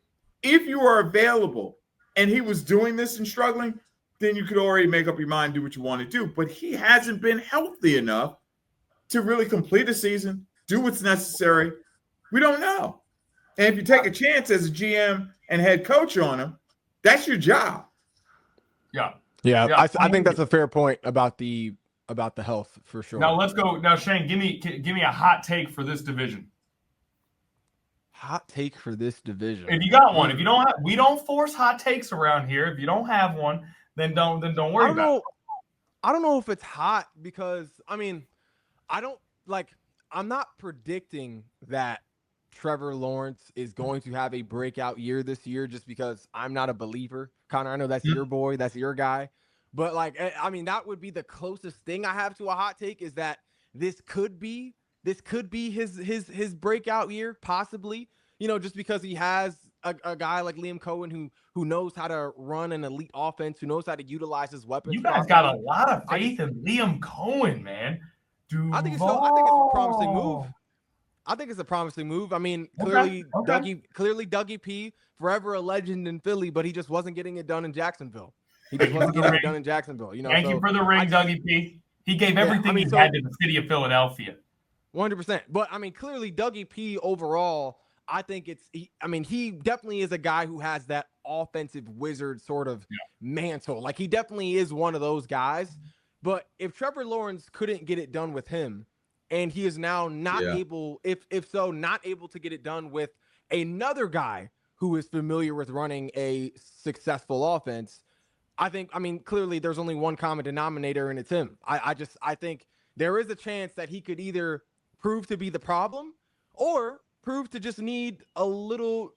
If you are available and he was doing this and struggling, then you could already make up your mind, do what you want to do. But he hasn't been healthy enough to really complete a season, do what's necessary. We don't know. And if you take a chance as a GM and head coach on him, that's your job. Yeah. I think that's a fair point about the health for sure. Now let's go. Now, Shane, give me a hot take for this division. Hot take for this division. If you got one, if you don't have, we don't force hot takes around here. If you don't have one, then don't worry about it. I don't know if it's hot because I'm not predicting that Trevor Lawrence is going to have a breakout year this year just because I'm not a believer. Connor, I know that's your boy, that's your guy. But that would be the closest thing I have to a hot take is that this could be his breakout year, possibly, just because he has a guy like Liam Cohen who knows how to run an elite offense, who knows how to utilize his weapons. You guys got a lot of faith in Liam Cohen, man. I think it's a promising move. I think it's a promising move. I mean, clearly Dougie P, forever a legend in Philly, but he just wasn't getting it done in Jacksonville. He just wasn't getting it done in Jacksonville. Thank you for the ring, Dougie P. He gave everything he had to the city of Philadelphia. 100%. But clearly Dougie P overall, I think he definitely is a guy who has that offensive wizard sort of mantle. Like, he definitely is one of those guys. But if Trevor Lawrence couldn't get it done with him, and he is now not able, if so, not able to get it done with another guy who is familiar with running a successful offense, clearly there's only one common denominator, and it's him. I think there is a chance that he could either prove to be the problem or prove to just need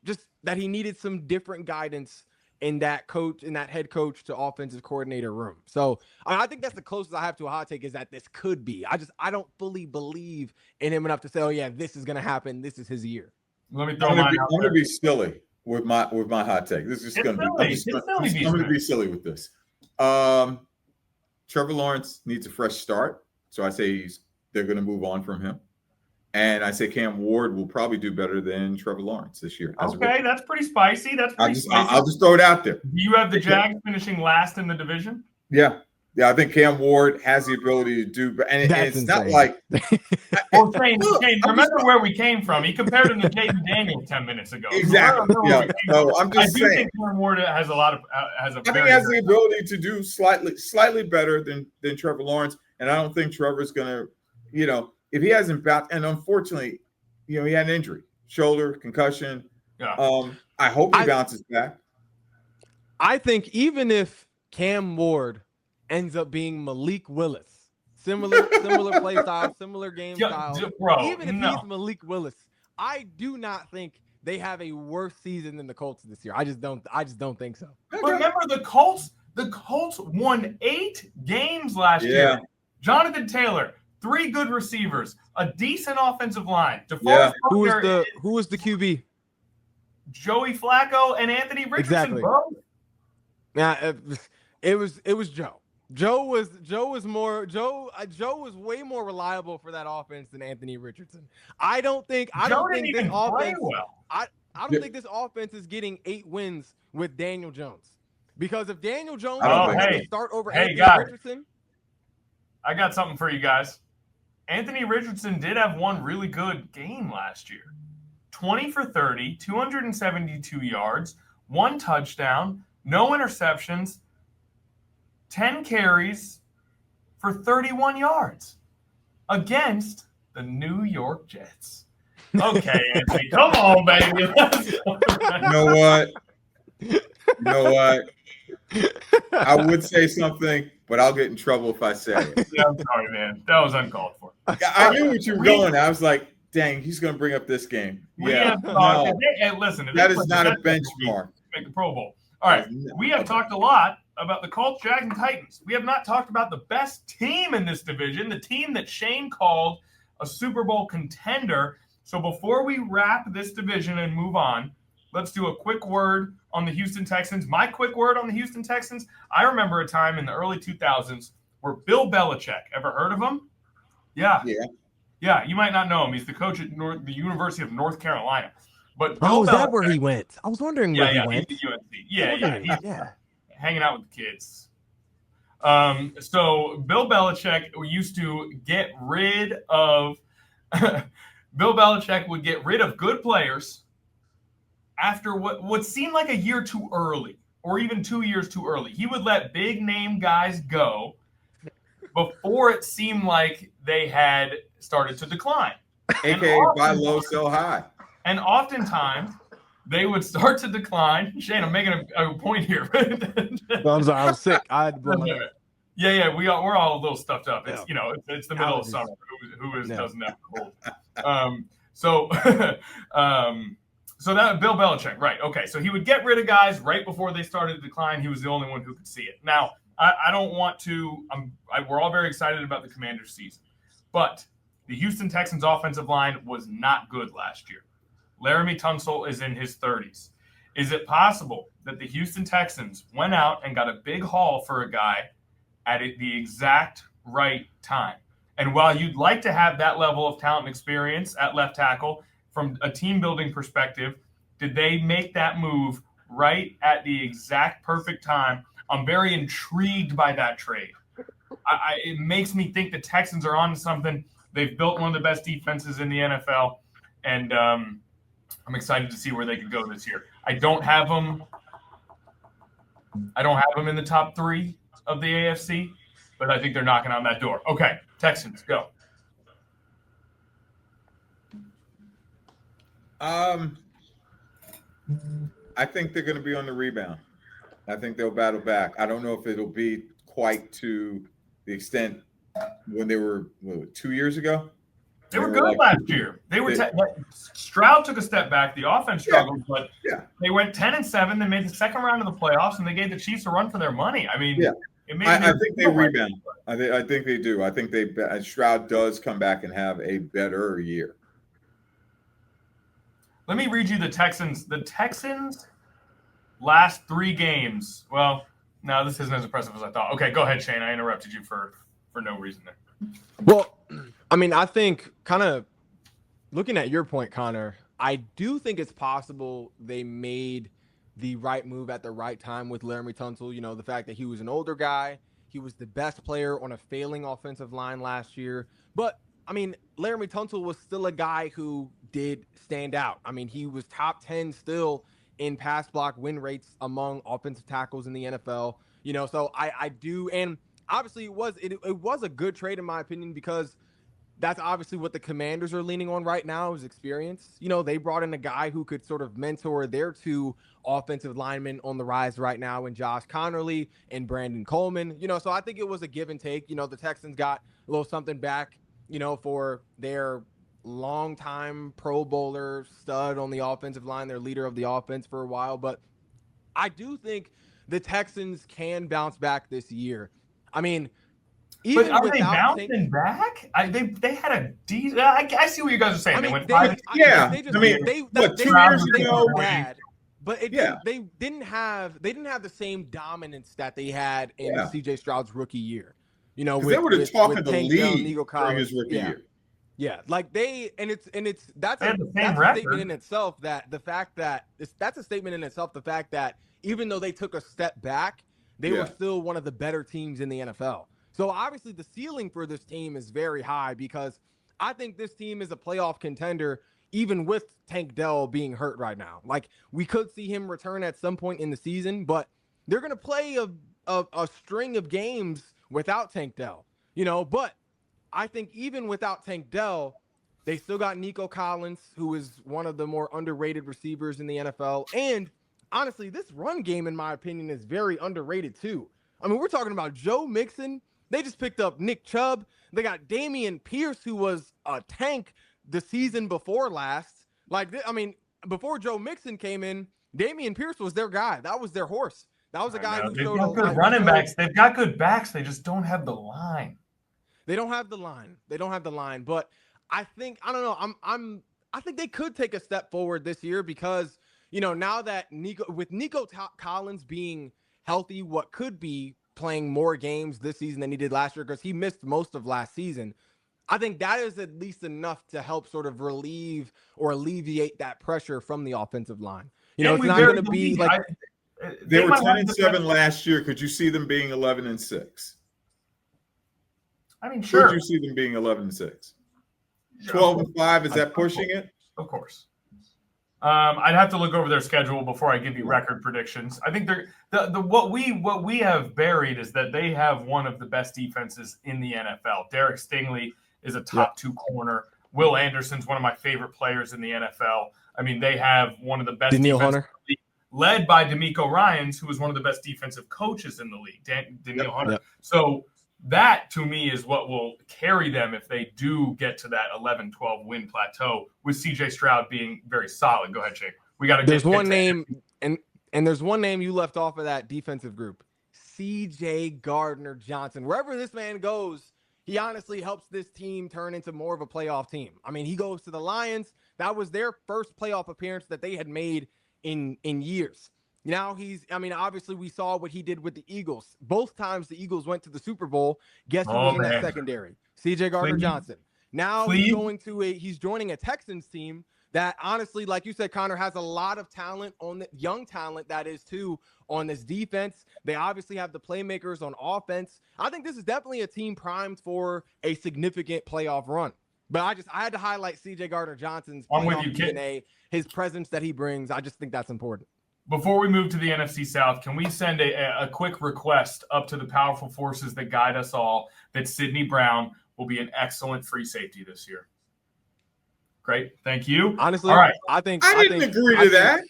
just that he needed some different guidance in that head coach to offensive coordinator room. So I think that's the closest I have to a hot take, is that this could be. I don't fully believe in him enough to say, oh yeah, this is gonna happen. This is his year. Let me throw I'm mine out going there. to be silly with my hot take. This is going to be. I'm going to be silly with this. Trevor Lawrence needs a fresh start, so I say they're going to move on from him, and I say Cam Ward will probably do better than Trevor Lawrence this year. Okay, that's pretty spicy. I'll just throw it out there. Do you have the Jags finishing last in the division? Yeah. Yeah, I think Cam Ward has the ability to do, and it's insane. Not like. Well, Shane, remember where we came from. He compared him to Jaden Daniels 10 minutes ago. Exactly. Yeah. So I'm just saying. I do think Cam Ward has a lot of I think he has the ability to do slightly better than Trevor Lawrence, and I don't think Trevor's going to, if he hasn't bounced, and unfortunately, he had an injury, shoulder concussion. Yeah. I hope he bounces back. I think even if Cam Ward ends up being Malik Willis, similar play style, similar game style. Bro, even if he's Malik Willis, I do not think they have a worse season than the Colts this year. I just don't think so. But remember, the Colts won 8 games last year. Jonathan Taylor, 3 good receivers, a decent offensive line. Who was the QB? Joey Flacco and Anthony Richardson. Exactly. Bro. Yeah, it was Joe. Joe was way more reliable for that offense than Anthony Richardson. I don't think this offense. Well. I don't think this offense is getting 8 wins with Daniel Jones, because if Daniel Jones start over Anthony Richardson, I got something for you guys. Anthony Richardson did have one really good game last year. 20 for 30, 272 yards, 1 touchdown, no interceptions. 10 carries for 31 yards against the New York Jets. Okay, Anthony, come on, baby. You know what? I would say something, but I'll get in trouble if I say it. Yeah, I'm sorry, man. That was uncalled for. I knew what you were going. I was like, dang, he's going to bring up this game. Listen, that is not a benchmark. Make the Pro Bowl. All right, we have talked a lot about the Colts, Jags, and Titans. We have not talked about the best team in this division, the team that Shane called a Super Bowl contender. So before we wrap this division and move on, let's do a quick word on the Houston Texans. My quick word on the Houston Texans, I remember a time in the early 2000s where Bill Belichick, ever heard of him? Yeah, you might not know him. He's the coach at the University of North Carolina. But is that where he went? I was wondering where he went. He's at UNC. Yeah. Hanging out with the kids. So Bill Belichick used to get rid of Bill Belichick would get rid of good players after what seemed like a year too early, or even 2 years too early. He would let big name guys go before it seemed like they had started to decline. AKA buy low, sell high. And oftentimes they would start to decline. Shane, I'm making a point here. I'm sorry, I was sick. Yeah, we're all a little stuffed up. It's it's the middle of summer. Who doesn't have a cold? So that Bill Belichick, right? Okay, so he would get rid of guys right before they started to decline. He was the only one who could see it. Now, I don't want to. We're all very excited about the Commanders' season, but the Houston Texans' offensive line was not good last year. Laramie Tunsil is in his 30s. Is it possible that the Houston Texans went out and got a big haul for a guy at the exact right time? And while you'd like to have that level of talent and experience at left tackle, from a team-building perspective, did they make that move right at the exact perfect time? I'm very intrigued by that trade. It makes me think the Texans are on to something. They've built one of the best defenses in the NFL, and I'm excited to see where they could go this year. I don't have them in the top 3 of the AFC, but I think they're knocking on that door. Okay, Texans, go. I think they're going to be on the rebound. I think they'll battle back. I don't know if it'll be quite to the extent when they were 2 years ago. They were good last year. Stroud took a step back. The offense struggled, but they went 10-7. They made the second round of the playoffs, and they gave the Chiefs a run for their money. I mean, I think they rebound. I think they do. I think Stroud does come back and have a better year. Let me read you the Texans. The Texans' last 3 games. Well, no, this isn't as impressive as I thought. Okay, go ahead, Shane. I interrupted you for no reason there. Well, I mean, I think kind of looking at your point, Connor, I do think it's possible they made the right move at the right time with Laramie Tunsil. You know, the fact that he was an older guy, he was the best player on a failing offensive line last year. But, I mean, Laramie Tunsil was still a guy who did stand out. I mean, he was top 10 still in pass block win rates among offensive tackles in the NFL. You know, so I do, and obviously it was a good trade in my opinion, because that's obviously what the Commanders are leaning on right now is experience. You know, they brought in a guy who could sort of mentor their 2 offensive linemen on the rise right now in Josh Connerly and Brandon Coleman. You know, so I think it was a give and take. You know, the Texans got a little something back, you know, for their longtime Pro Bowler stud on the offensive line, their leader of the offense for a while. But I do think the Texans can bounce back this year. I mean, even but are they bouncing back? They had a decent. I see what you guys are saying. I mean, they went they 5. just, 2 years ago, bad, but they didn't have the same dominance that they had in CJ Stroud's rookie year. You know, they were the talk of the league during his rookie year. Yeah, like that's a statement in itself. That's a statement in itself. The fact that even though they took a step back, they were still one of the better teams in the NFL. So obviously the ceiling for this team is very high, because I think this team is a playoff contender, even with Tank Dell being hurt right now. Like, we could see him return at some point in the season, but they're going to play a string of games without Tank Dell, you know. But I think even without Tank Dell, they still got Nico Collins, who is one of the more underrated receivers in the NFL. And honestly, this run game, in my opinion, is very underrated too. I mean, we're talking about Joe Mixon. They just picked up Nick Chubb. They got Dameon Pierce, who was a tank the season before last. Like, I mean, before Joe Mixon came in, Dameon Pierce was their guy. That was their horse. That was a guy who showed got good running backs. They've got good backs. They just don't have the line. They don't have the line. But I think, I don't know. I think they could take a step forward this year, because, you know, now that Nico Collins being healthy, what could be playing more games this season than he did last year, because he missed most of last season. I think that is at least enough to help sort of relieve or alleviate that pressure from the offensive line. You know, it's not going to be like they were 10-7 last year. Could you see them being 11-6? I mean, sure. Could you see them being 11-6? 12-5, is that pushing it? Of course. I'd have to look over their schedule before I give you record predictions. I think what we have buried is that they have one of the best defenses in the NFL. Derek Stingley is a top 2 corner. Will Anderson's one of my favorite players in the NFL. I mean, they have one of the best defenses led by DeMeco Ryans, who was one of the best defensive coaches in the league, Daniil Hunter. Yep. So that, to me, is what will carry them if they do get to that 11-12 win plateau, with C.J. Stroud being very solid. Go ahead, Shane. We got to. There's one name, and there's one name you left off of that defensive group, C.J. Gardner-Johnson. Wherever this man goes, he honestly helps this team turn into more of a playoff team. I mean, he goes to the Lions. That was their first playoff appearance that they had made in years. Now obviously we saw what he did with the Eagles. Both times the Eagles went to the Super Bowl. Guess who was in that secondary? C.J. Gardner-Johnson. Now he's joining a Texans team that, honestly, like you said, Connor, has a lot of talent, on the young talent that is too, on this defense. They obviously have the playmakers on offense. I think this is definitely a team primed for a significant playoff run. But I had to highlight C.J. Gardner-Johnson's DNA, his presence that he brings. I just think that's important. Before we move to the NFC South, can we send a quick request up to the powerful forces that guide us all that Sidney Brown will be an excellent free safety this year? Great. Thank you. Honestly, all right. I didn't agree to that.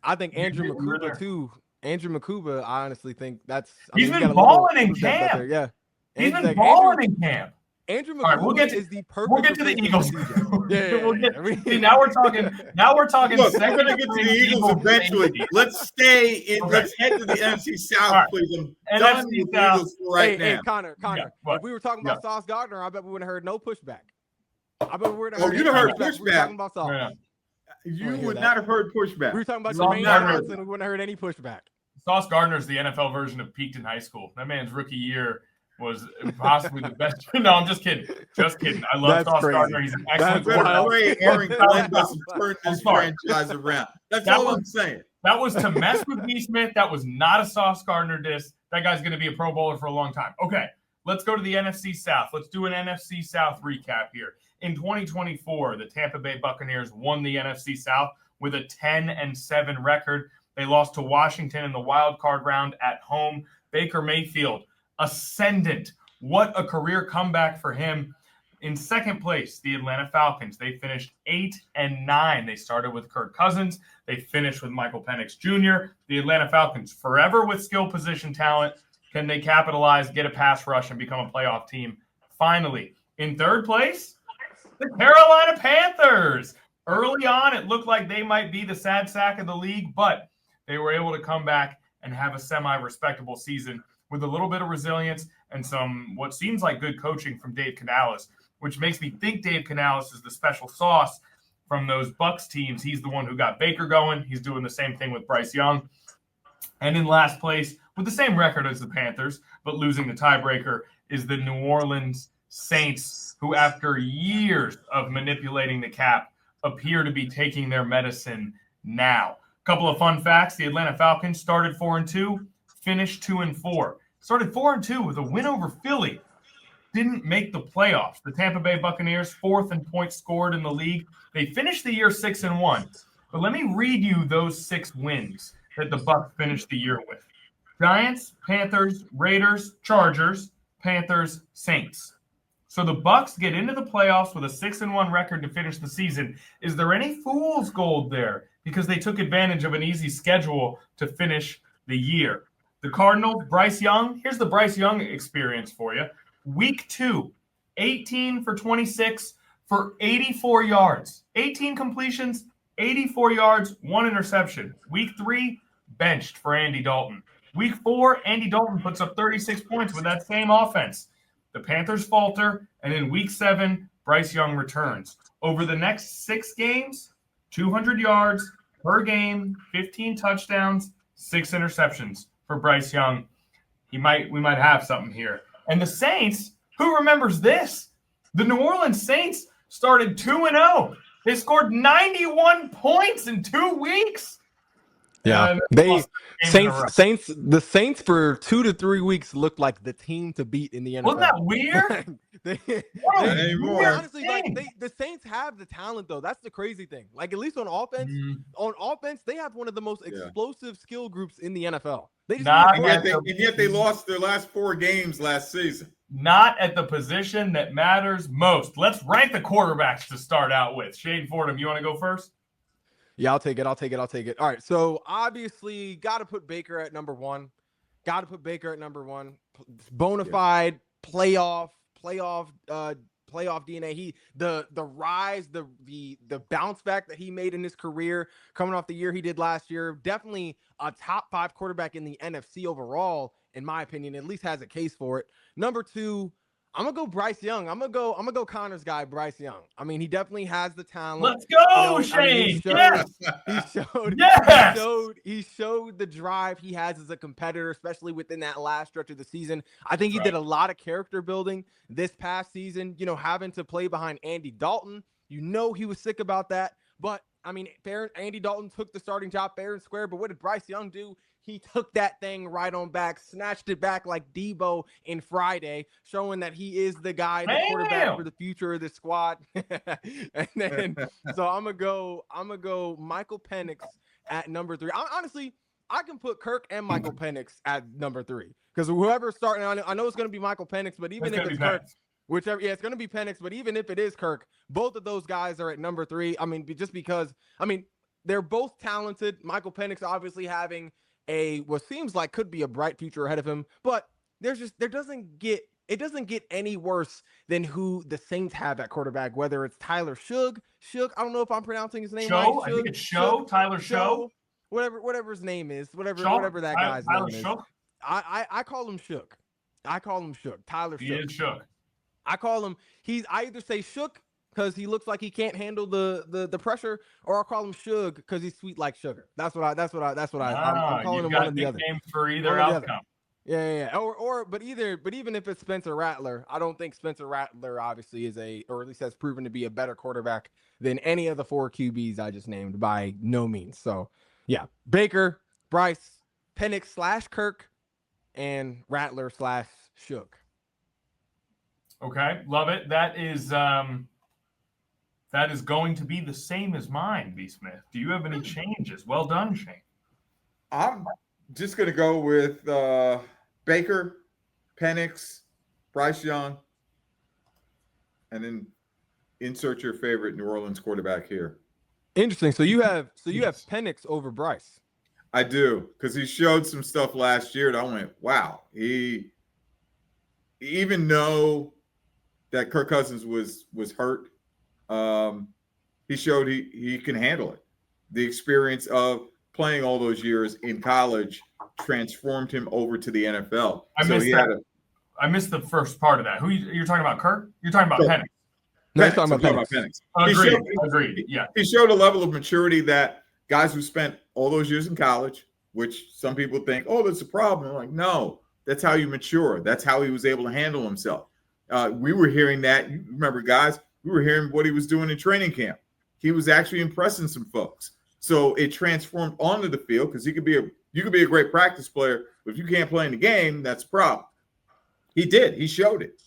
I think Andrew Makuba, too. Andrew Makuba, I honestly think that's – He's been balling in camp. Yeah. He's been balling in camp. Andrew All right, we'll get McCooley to- is the perfect. We'll get to the Eagles. We'll get- I mean- see, now we're talking. Now we're talking. Look, we're going to get to the Eagles eventually. safety. Let's stay in. Okay. Let's head to the NFC South, All right. please. I'm NFC done with the South. Eagles for right Hey, now. Connor, Yeah, what? if we were talking about Sauce Gardner, I bet we would have heard no pushback. I bet we would have Oh, heard. you'd have heard We were pushback. talking about Sauce. Yeah. You hear would that. not have heard pushback. We were talking about Sauce Jermaine Gardner. Johnson. We wouldn't have heard any pushback. Sauce Gardner is the NFL version of peaked in high school. That man's rookie year was possibly the best. No, I'm just kidding. Just kidding. I love That's Sauce crazy. Gardner. He's an excellent That's Better wild. quarterback. pray Aaron Glenn doesn't turn I'm this sorry. franchise around. That's That all was- I'm saying. That was to mess with B. Smith. That was not a Sauce Gardner diss. That guy's going to be a Pro Bowler for a long time. Okay, let's go to the NFC South. Let's do an NFC South recap here. In 2024, the Tampa Bay Buccaneers won the NFC South with a 10-7 record. They lost to Washington in the wild card round at home. Baker Mayfield, ascendant. What a career comeback for him. In second place, the Atlanta Falcons. They finished 8-9. They started with Kirk Cousins. They finished with Michael Penix Jr. The Atlanta Falcons, forever with skill position talent. Can they capitalize, get a pass rush, and become a playoff team? Finally, in third place, the Carolina Panthers. Early on, it looked like they might be the sad sack of the league, but they were able to come back and have a semi-respectable season with a little bit of resilience and some what seems like good coaching from Dave Canales, which makes me think Dave Canales is the special sauce from those Bucs teams. He's the one who got Baker going. He's doing the same thing with Bryce Young. And in last place, with the same record as the Panthers, but losing the tiebreaker, is the New Orleans Saints, who after years of manipulating the cap appear to be taking their medicine now. Couple of fun facts. The Atlanta Falcons started 4-2, finished 2-4. Started 4-2 with a win over Philly. Didn't make the playoffs. The Tampa Bay Buccaneers, fourth in points scored in the league. They finished the year 6-1. But let me read you those 6 wins that the Bucs finished the year with. Giants, Panthers, Raiders, Chargers, Panthers, Saints. So the Bucs get into the playoffs with a 6-1 record to finish the season. Is there any fool's gold there? Because they took advantage of an easy schedule to finish the year. The Cardinals, Bryce Young. Here's the Bryce Young experience for you. Week 2, 18 for 26 for 84 yards. 18 completions, 84 yards, 1 interception. Week 3, benched for Andy Dalton. Week 4, Andy Dalton puts up 36 points with that same offense. The Panthers falter, and in Week 7, Bryce Young returns. Over the next 6 games, 200 yards per game, 15 touchdowns, 6 interceptions for Bryce Young. We might have something here. And the Saints, who remembers this? The New Orleans Saints started 2-0. They scored 91 points in 2 weeks. Yeah, And they lost games in a row. the Saints for 2 to 3 weeks looked like the team to beat in the NFL. Wasn't that weird? Not anymore. Honestly, like the Saints have the talent though. That's the crazy thing. Like at least on offense, they have one of the most explosive skill groups in the NFL. They just Nah, need to And yet they lost their last 4 games last season. Not at the position that matters most. Let's rank the quarterbacks to start out with. Shane Fordham, you want to go first? Yeah, I'll take it. All right. So obviously, got to put Baker at number 1. Bona fide playoff DNA. The rise, the bounce back that he made in his career, coming off the year he did last year. Definitely a top 5 quarterback in the NFC overall, in my opinion. At least has a case for it. Number 2. I'm gonna go Bryce Young. I'm gonna go Connor's guy, Bryce Young. I mean, he definitely has the talent. Let's go, Shane. He showed the drive he has as a competitor, especially within that last stretch of the season. I think he did a lot of character building this past season, having to play behind Andy Dalton. He was sick about that. But I mean, Andy Dalton took the starting job fair and square, but what did Bryce Young do? He took that thing right on back, snatched it back like Debo in Friday, showing that he is the guy, the quarterback for the future of the squad. And then, so I'm gonna go Michael Penix at number 3. I can put Kirk and Michael Penix at number 3 because whoever's starting, I know it's gonna be Michael Penix, but even if it's Kirk, it's gonna be Penix, but even if it is Kirk, both of those guys are at number 3. I mean, just because they're both talented. Michael Penix obviously having what seems like could be a bright future ahead of him, but there doesn't get get any worse than who the Saints have at quarterback, whether it's Tyler Shug. I don't know if I'm pronouncing his name right. I think it's Tyler Show. Whatever his name is, whatever that guy's Tyler name Shook? is. I call him Shook. Tyler Shook. He is Shook. I call him. I either say Shook because he looks like he can't handle the pressure, or I'll call him Shug because he's sweet like sugar. I'm calling him one or the other. Name for either outcome. Yeah. But even if it's Spencer Rattler, I don't think Spencer Rattler obviously is or at least has proven to be a better quarterback than any of the 4 QBs I just named by no means. So yeah, Baker, Bryce, Penix / Kirk, and Rattler / Shook. Okay, love it. That is going to be the same as mine, B. Smith. Do you have any changes? Well done, Shane. I'm just going to go with Baker, Penix, Bryce Young, and then insert your favorite New Orleans quarterback here. Interesting. So you have Penix over Bryce. I do, because he showed some stuff last year that I went, wow. Even though that Kirk Cousins was hurt, he showed he can handle it. The experience of playing all those years in college transformed him over to the NFL. I missed the first part of that. Who you're talking about, Kirk? You're talking about Penix. No, he's talking about Penix. Agreed. Yeah. He showed a level of maturity that guys who spent all those years in college, which some people think, oh, that's a problem. I'm like, no, that's how you mature. That's how he was able to handle himself. We were hearing that. You remember, guys, we were hearing what he was doing in training camp. He was actually impressing some folks. So it transformed onto the field because you could be a great practice player, but if you can't play in the game, that's a problem. He did. He showed it.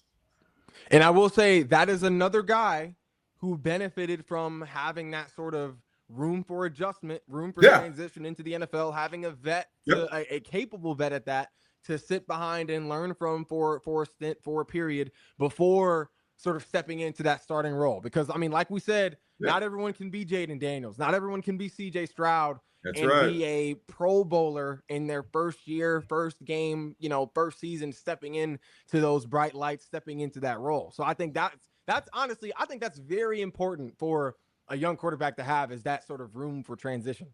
And I will say that is another guy who benefited from having that sort of room for adjustment, room for transition into the NFL, having a vet, a capable vet at that, to sit behind and learn from for a stint, for a period before sort of stepping into that starting role. Because, I mean, like we said, not everyone can be Jaden Daniels. Not everyone can be CJ Stroud be a Pro Bowler in their first year, first game, first season, stepping in to those bright lights, stepping into that role. So I think that's honestly, I think that's very important for a young quarterback to have, is that sort of room for transition.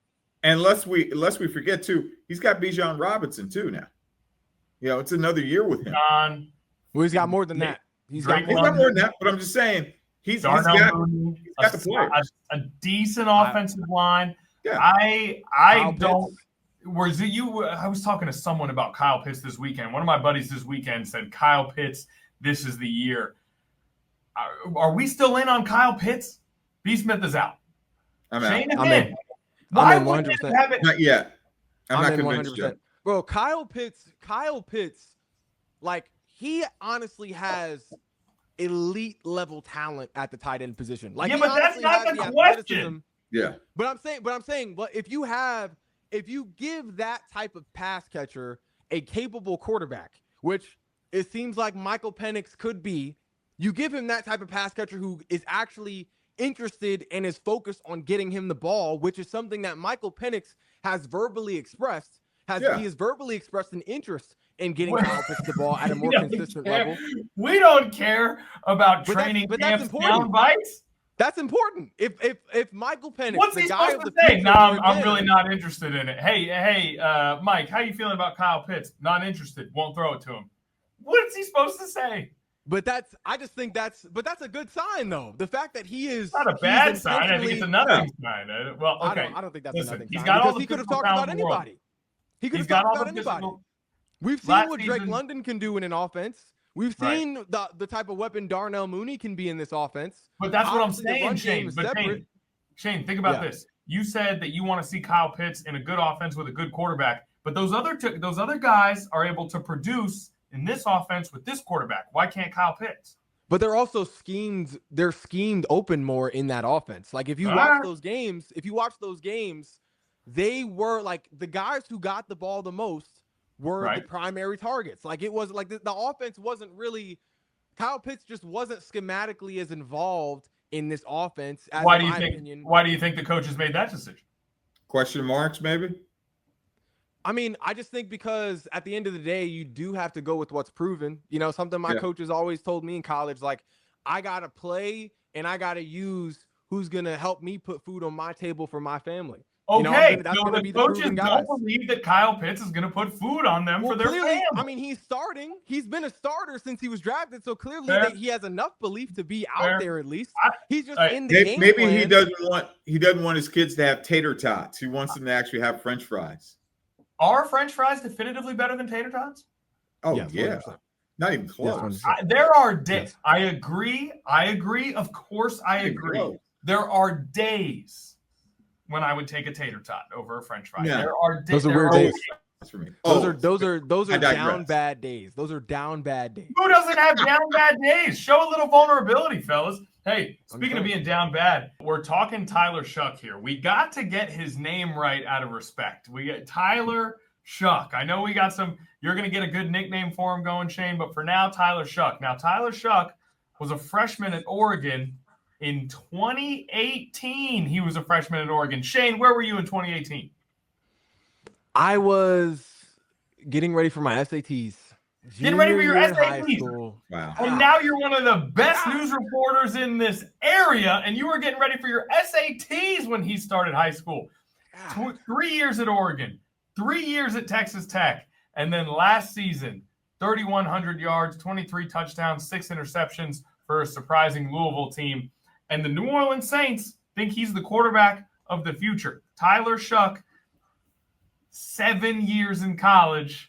And lest we forget too, he's got Bijan Robinson too now. It's another year with him. Well, he's got more than that. He's got more than that, but I'm just saying he's got the play. A decent offensive line. Yeah. I don't. I was talking to someone about Kyle Pitts this weekend. One of my buddies this weekend said, Kyle Pitts, this is the year. Are we still in on Kyle Pitts? B. Smith is out. I'm Shane out. is in. Why wouldn't it have it? Not yet. I'm not in convinced 100%. yet. Bro, Kyle Pitts, like, he honestly has elite level talent at the tight end position. Like, but that's not the question. Yeah. But I'm saying, if you give that type of pass catcher a capable quarterback, which it seems like Michael Penix could be, you give him that type of pass catcher who is actually interested and is focused on getting him the ball, which is something that Michael Penix has verbally expressed. He has verbally expressed an interest in getting Kyle Pitts the ball at a more consistent level. We don't care about training camps down bites. That's important. If Michael Penix, what's he supposed to say? No, I'm really not interested in it. Hey, Mike, how you feeling about Kyle Pitts? Not interested. Won't throw it to him. What's he supposed to say? But that's a good sign, though. The fact that he is not a bad sign. I think it's a nothing sign. Well, okay. I don't think that's a nothing sign. Got all he could have talked about anybody. He could have talked about anybody. We've seen what Drake London can do in an offense. We've seen the type of weapon Darnell Mooney can be in this offense. But that's what I'm saying, Shane. But Shane, think about this. You said that you want to see Kyle Pitts in a good offense with a good quarterback, but those other guys are able to produce in this offense with this quarterback. Why can't Kyle Pitts? But they're also schemed. They're schemed open more in that offense. Like if you watch those games, they were like the guys who got the ball the most were the primary targets. Like it was like the offense wasn't really. Kyle Pitts just wasn't schematically as involved in this offense. Why do you think the coaches made that decision? Question marks, maybe. I mean, I just think because at the end of the day, you do have to go with what's proven. Something my coaches always told me in college, like, I got to play and I got to use who's going to help me put food on my table for my family. Okay, that's so going to the be the coaches proven guys. don't believe that Kyle Pitts is going to put food on them for their family. I mean, he's starting. He's been a starter since he was drafted, so clearly he has enough belief to be out there at least. He's just in the game maybe plan. he doesn't want his kids to have tater tots. He wants them to actually have French fries. Are French fries definitively better than tater tots? Oh, yeah. 100%. Not even close. There are days. I agree. Of course, I agree. Close. There are days when I would take a tater tot over a French fry. Yeah. There are days. Those are weird days. For me. Those are down bad days. Those are down bad days. Who doesn't have down bad days? Show a little vulnerability, fellas. Hey, speaking of being down bad, we're talking Tyler Shuck here. We got to get his name right out of respect. We get Tyler Shuck. I know we got some. You're going to get a good nickname for him going, Shane, but for now, Tyler Shuck. Now, Tyler Shuck was a freshman at Oregon in 2018. He was a freshman at Oregon. Shane, where were you in 2018? I was getting ready for my SATs. Getting ready for your SATs. Wow. And now you're one of the best news reporters in this area, and you were getting ready for your SATs when he started high school. 3 years at Oregon, 3 years at Texas Tech, and then last season, 3,100 yards, 23 touchdowns, 6 interceptions for a surprising Louisville team. And the New Orleans Saints think he's the quarterback of the future. Tyler Shuck, 7 years in college.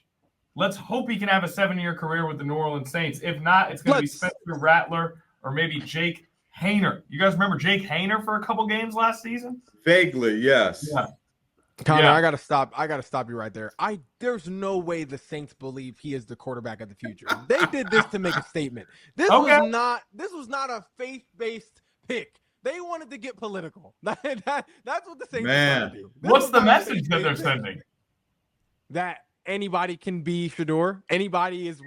Let's hope he can have a 7-year career with the New Orleans Saints. If not, it's going to be Spencer Rattler or maybe Jake Haener. You guys remember Jake Haener for a couple games last season? Vaguely, yes. Yeah. Connor, I gotta stop you right there. There's no way the Saints believe he is the quarterback of the future. They did this to make a statement. This was not a faith-based pick. They wanted to get political. That's what the Saints are trying to do. What's the message that they're sending? That anybody can be Shedeur. Anybody is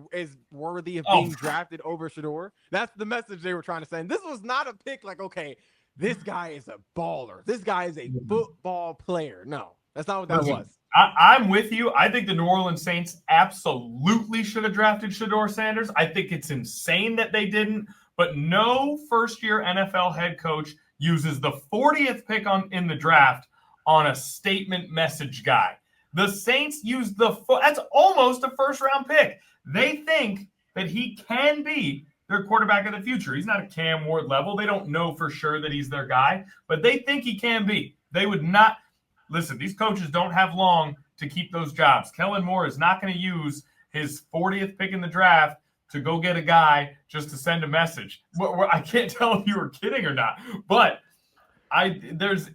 worthy of being drafted over Shedeur. That's the message they were trying to send. This was not a pick like, okay, this guy is a baller. This guy is a football player. No, that's not what that was. I'm with you. I think the New Orleans Saints absolutely should have drafted Shedeur Sanders. I think it's insane that they didn't. But no first-year NFL head coach uses the 40th pick in the draft on a statement message guy. The Saints used that's almost a first-round pick. They think that he can be their quarterback of the future. He's not a Cam Ward level. They don't know for sure that he's their guy, but they think he can be. They would not – listen, these coaches don't have long to keep those jobs. Kellen Moore is not going to use his 40th pick in the draft to go get a guy just to send a message. I can't tell if you were kidding or not, but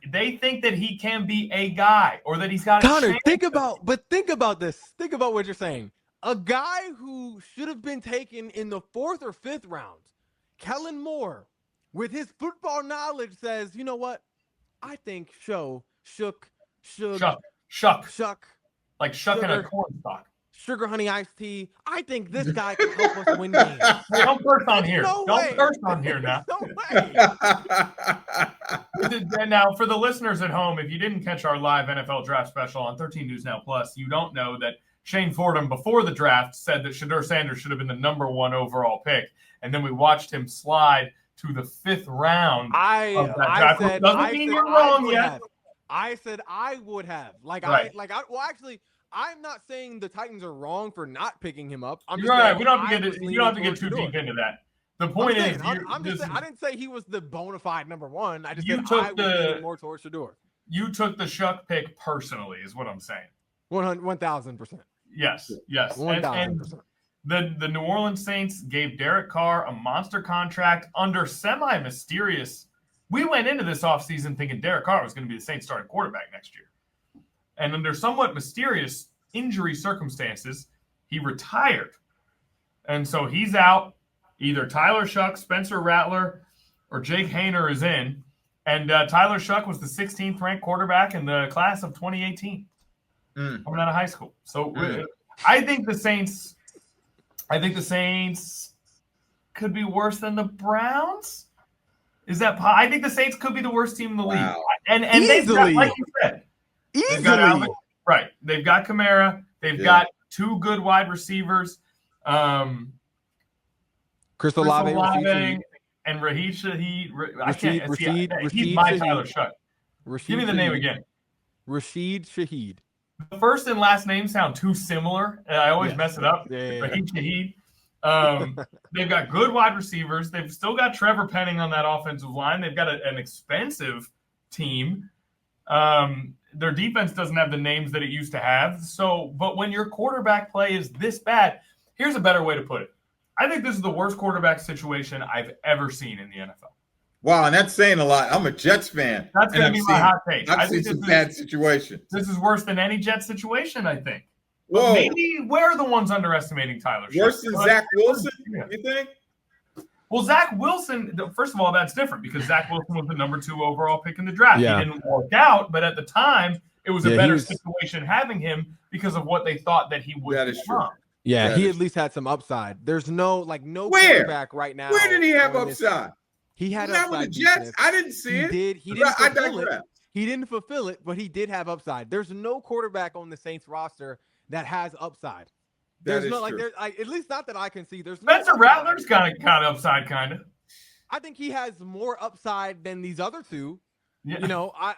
they think that he can be a guy or that he's got a Connor, chance. think about this. Think about what you're saying. A guy who should have been taken in the 4th or 5th round, Kellen Moore, with his football knowledge, says, you know what? I think Shuck. Like shucking a cornstalk. Sugar honey iced tea. I think this guy can help us win games. Don't curse on here. Don't curse on here now. No way. Now, for the listeners at home, if you didn't catch our live NFL draft special on 13 News Now Plus, you don't know that Shane Fordham, before the draft, said that Shedeur Sanders should have been the number 1 overall pick. And then we watched him slide to the 5th round of that draft. Doesn't mean you're wrong yet. I said I would have. I'm not saying the Titans are wrong for not picking him up. You're right. We don't have to get too deep into that. The point is, I didn't say he was the bona fide number 1. I just said I would lean more towards Shedeur. You took the Shuck pick personally, is what I'm saying. 1,000%. Yes. 1,000%. The New Orleans Saints gave Derek Carr a monster contract under semi-mysterious. We went into this offseason thinking Derek Carr was going to be the Saints starting quarterback next year. And under somewhat mysterious injury circumstances, he retired. And so he's out. Either Tyler Shuck, Spencer Rattler, or Jake Haener is in. And Tyler Shuck was the 16th ranked quarterback in the class of 2018 coming out of high school. So I think the Saints could be worse than the Browns. I think the Saints could be the worst team in the league. And easily. Like you said, Easily. Right. They've got Kamara. They've got two good wide receivers. Chris Chris Olave, Olave and Raheed Shaheed. I can't see. He's my Tyler Shuck. Give me the name again. Rashid Shaheed. The first and last names sound too similar. I always mess it up. Raheed Shaheed. They've got good wide receivers. They've still got Trevor Penning on that offensive line. They've got an expensive team. Their defense doesn't have the names that it used to have. So, but when your quarterback play is this bad, here's a better way to put it. I think this is the worst quarterback situation I've ever seen in the NFL. Wow, and that's saying a lot. I'm a Jets fan. That's going to be my hot take. I've seen some bad situations. This is worse than any Jets situation, I think. Whoa. But maybe we're the ones underestimating Tyler. Worse than Zach Wilson, you think? Well, Zach Wilson, first of all, that's different because Zach Wilson was the number 2 overall pick in the draft. Yeah. He didn't work out, but at the time, it was a better situation having him because of what they thought that he would That is true. Yeah, he at least had some upside. There's no quarterback right now. Where did he have upside? He had upside. With the Jets? I didn't see it. He didn't fulfill it. He didn't fulfill it, but he did have upside. There's no quarterback on the Saints roster that has upside. There's no at least not that I can see. There's Spencer Rattler's got of upside, kind of. I think he has more upside than these other two. Yeah. You know, I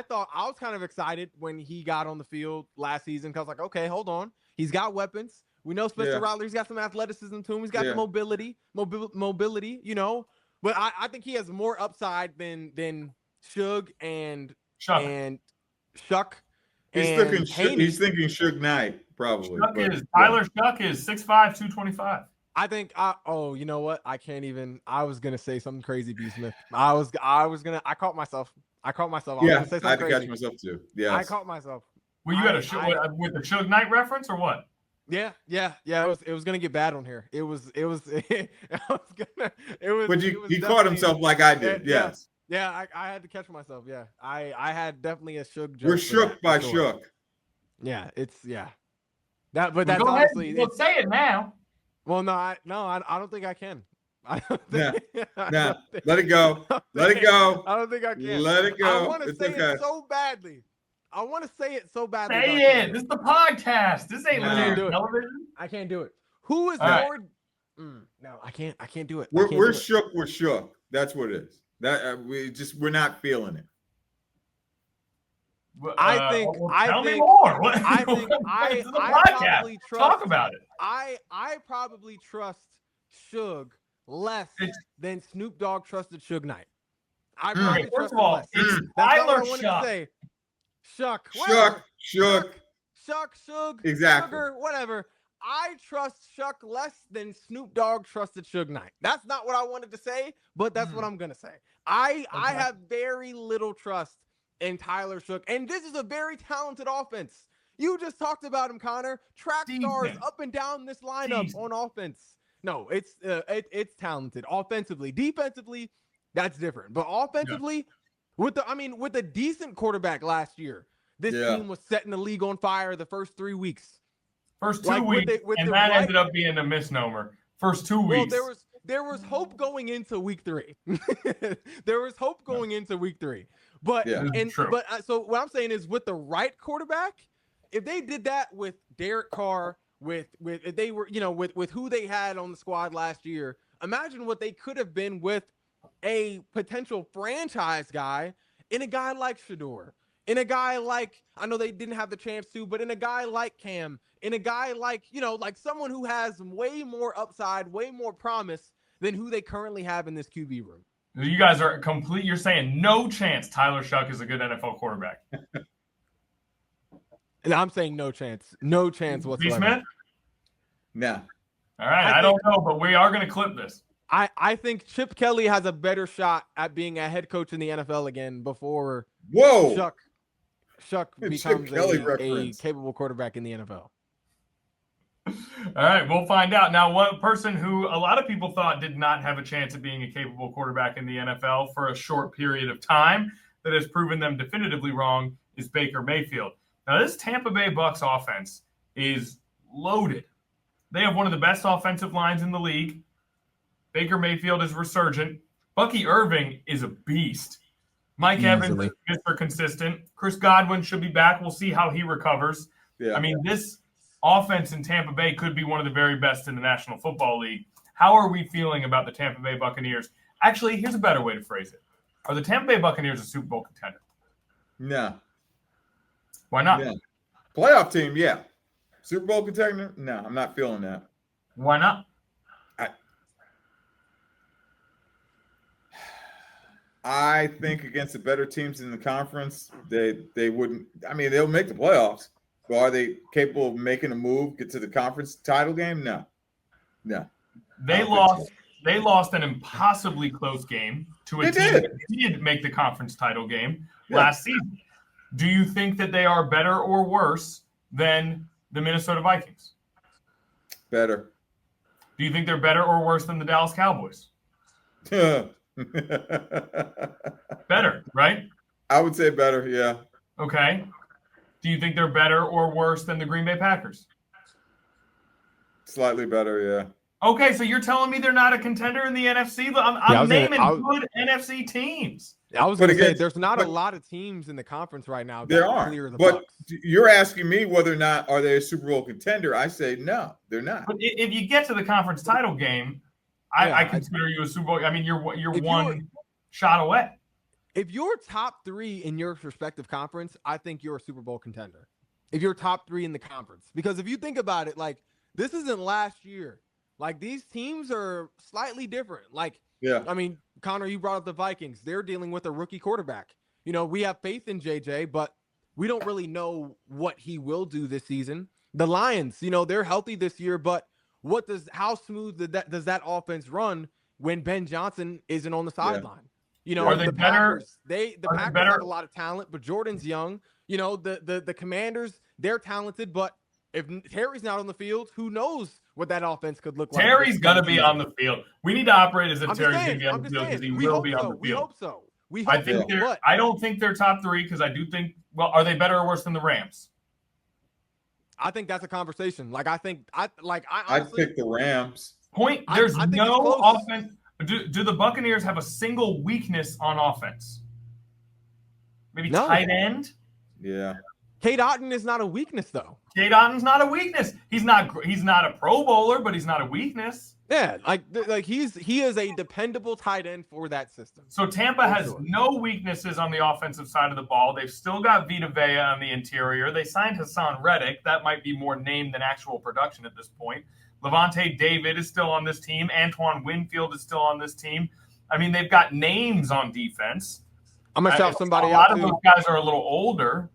thought I was kind of excited when he got on the field last season because like, okay, hold on, he's got weapons. We know Spencer Rattler. He's got some athleticism to him. He's got the mobility. You know, but I think he has more upside than Suge and Shuck. He's thinking Suge Knight probably. Tyler Shuck is 6'5", 225. I think. You know what? I can't even. I was gonna say something crazy, B. Smith. I was gonna. I caught myself. I had to catch myself too. Yeah, I caught myself. Well, you got with the Suge Knight reference or what? Yeah. It was gonna get bad on here. It was. It was. But he caught himself like I did. Yes. Yeah, I had to catch myself. Yeah, I had definitely a Suge. We're shook by Shook. Yeah, that's honestly. Let's say it now. Well, I don't think I can. Let it go. Let it go. I don't think I can. Let it go. I want to say it so badly. Say it. This is the podcast. This ain't linear television. I can't do it. Who is more? No, I can't. I can't do it. We're shook. We're shook. That's what it is. That we're not feeling it. I think more. What? I think I probably talk about it. I probably trust Suge less than Snoop Dogg trusted Suge Knight. I probably first of all, it's Tyler Shuck. Suge, exactly. Sugar, whatever. I trust Shuck less than Snoop Dogg trusted Suge Knight. That's not what I wanted to say, but that's what I'm gonna say. I have very little trust in Tyler Shuck, and this is a very talented offense. You just talked about him, Connor. Track stars up and down this lineup on offense. No, it's talented offensively. Defensively, that's different. But offensively, with a decent quarterback last year, this team was setting the league on fire the first 3 weeks. First 2 weeks, and that ended up being a misnomer. First 2 weeks. Well, there was hope going into week 3. There was hope going into week 3. But so what I'm saying is, with the right quarterback, if they did that with Derek Carr, with if they were, with who they had on the squad last year, imagine what they could have been with a potential franchise guy in a guy like Shador, in a guy like, I know they didn't have the chance to, but in a guy like Cam, in a guy like, like someone who has way more upside, way more promise than who they currently have in this QB room. You guys are complete. You're saying no chance Tyler Shuck is a good NFL quarterback. And I'm saying no chance. No chance whatsoever. B. Smith? No. All right. I don't know, but we are going to clip this. I think Chip Kelly has a better shot at being a head coach in the NFL again before Shuck becomes a capable quarterback in the NFL. All right, we'll find out. Now, one person who a lot of people thought did not have a chance of being a capable quarterback in the NFL for a short period of time that has proven them definitively wrong is Baker Mayfield. Now, this Tampa Bay Bucs offense is loaded. They have one of the best offensive lines in the league. Baker Mayfield is resurgent. Bucky Irving is a beast. Mike Easily. Evans is Mr. Consistent. Chris Godwin should be back. We'll see how he recovers. Yeah. I mean, this offense in Tampa Bay could be one of the very best in the National Football League. How are we feeling about the Tampa Bay Buccaneers? Actually, here's a better way to phrase it. Are the Tampa Bay Buccaneers a Super Bowl contender? No. Why not? Yeah. Playoff team, yeah. Super Bowl contender? No, I'm not feeling that. Why not? I think against the better teams in the conference, they wouldn't. I mean, they'll make the playoffs, but are they capable of making a move, get to the conference title game? No. They lost an impossibly close game to a They team did. that did make the conference title game Yeah. last season. Do you think that they are better or worse than the Minnesota Vikings? Better. Do you think they're better or worse than the Dallas Cowboys? Better, right? I would say better, yeah. Okay. Do you think they're better or worse than the Green Bay Packers? Slightly better, yeah. Okay, so you're telling me they're not a contender in the NFC? I'm naming good NFC teams. I was But going to say, again- there's not but- a lot of teams in the conference right now that There can are. clear the But Bucks. you're asking me whether or not are they a Super Bowl contender. I say no, they're not. But if you get to the conference title game, I consider you a Super Bowl. I mean, you're If one shot away. If you're top 3 in your respective conference, I think you're a Super Bowl contender. If you're top 3 in the conference. Because if you think about it, like, this isn't last year. Like, these teams are slightly different. Like, Yeah. I mean, Connor, you brought up the Vikings. They're dealing with a rookie quarterback. You know, we have faith in JJ, but we don't really know what he will do this season. The Lions, you know, they're healthy this year, but how smooth does that offense run when Ben Johnson isn't on the sideline? You know, Are they the better? Packers, the Are they Packers better? have a lot of talent, but Jordan's young. You know, the Commanders, they're talented, but if Terry's not on the field, who knows what that offense could look like? Terry's going to be on the field. We need to operate as if I'm Terry's just going to be on saying, the field because he we will hope be so. on the We field. hope so. We hope I think so, but I don't think they're top 3 because I do think. Well, are they better or worse than the Rams? I think that's a conversation. Like, I I'd honestly, pick the Rams. There's I think it's no close. offense. Do the Buccaneers have a single weakness on offense? Maybe No. tight end. Yeah. Cade Otton is not a weakness, though. Cade Otton's not a weakness. He's not a Pro Bowler, but he's not a weakness. Yeah, like he is a dependable tight end for that system. So Tampa For has sure. no weaknesses on the offensive side of the ball. They've still got Vita Vea on the interior. They signed Hassan Reddick. That might be more name than actual production at this point. Levante David is still on this team. Antoine Winfield is still on this team. I mean, they've got names on defense. I'm gonna shout somebody A lot out of too. those guys are a little older.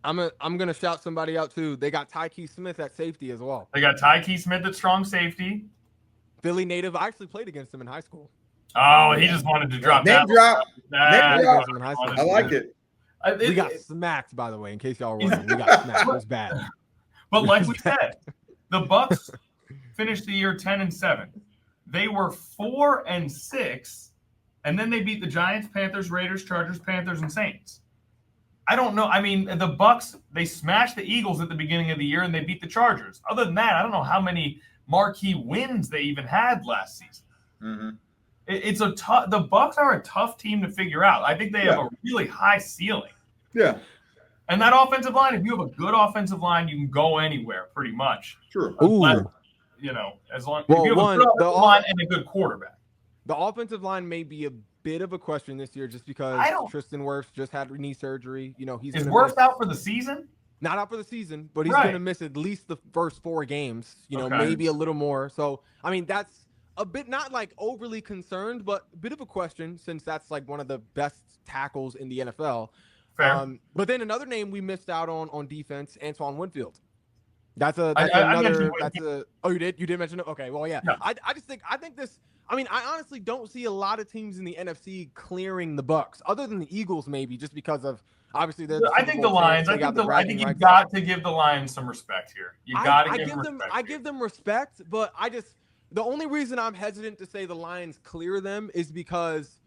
I'm gonna shout somebody out too. They got Tyke Smith at safety as well. They got Tyke Smith at strong safety. Philly native. I actually played against him in high school. Oh, he just wanted to drop Name that. drop. Nah, Name drop. Against him in high school. I like it. We got smacked, by the way, in case y'all were wondering. We got smacked. It was bad. But like we said, the Bucks finished the year 10-7. They were 4-6, and then they beat the Giants, Panthers, Raiders, Chargers, Panthers, and Saints. I don't know. I mean, the Bucks, they smashed the Eagles at the beginning of the year, and they beat the Chargers. Other than that, I don't know how many marquee wins they even had last season. Mm-hmm. It's a tough. The Bucks are a tough team to figure out. I think they have a really high ceiling. Yeah. And that offensive line, if you have a good offensive line, you can go anywhere pretty much. True. Unless, Ooh. you know, as long Well, if you have a good offensive line and a good quarterback. The offensive line may be a bit of a question this year just because Tristan Wirfs just had knee surgery. You know, Is Wirfs out for the season? Not out for the season, but he's Right. going to miss at least the first 4 games, you know, Okay. maybe a little more. So, I mean, that's a bit not like overly concerned, but a bit of a question since that's like one of the best tackles in the NFL. Fair. But then another name we missed out on defense, Antoine Winfield. That's I another. mentioned Oh, you did mention it. Okay, well, yeah. Yeah. I think this. I mean, I honestly don't see a lot of teams in the NFC clearing the Bucks, other than the Eagles, maybe just because of obviously the. I think the Lions. I think you've got to give the Lions some respect here. You got to give them respect. I give them respect, but the only reason I'm hesitant to say the Lions clear them is because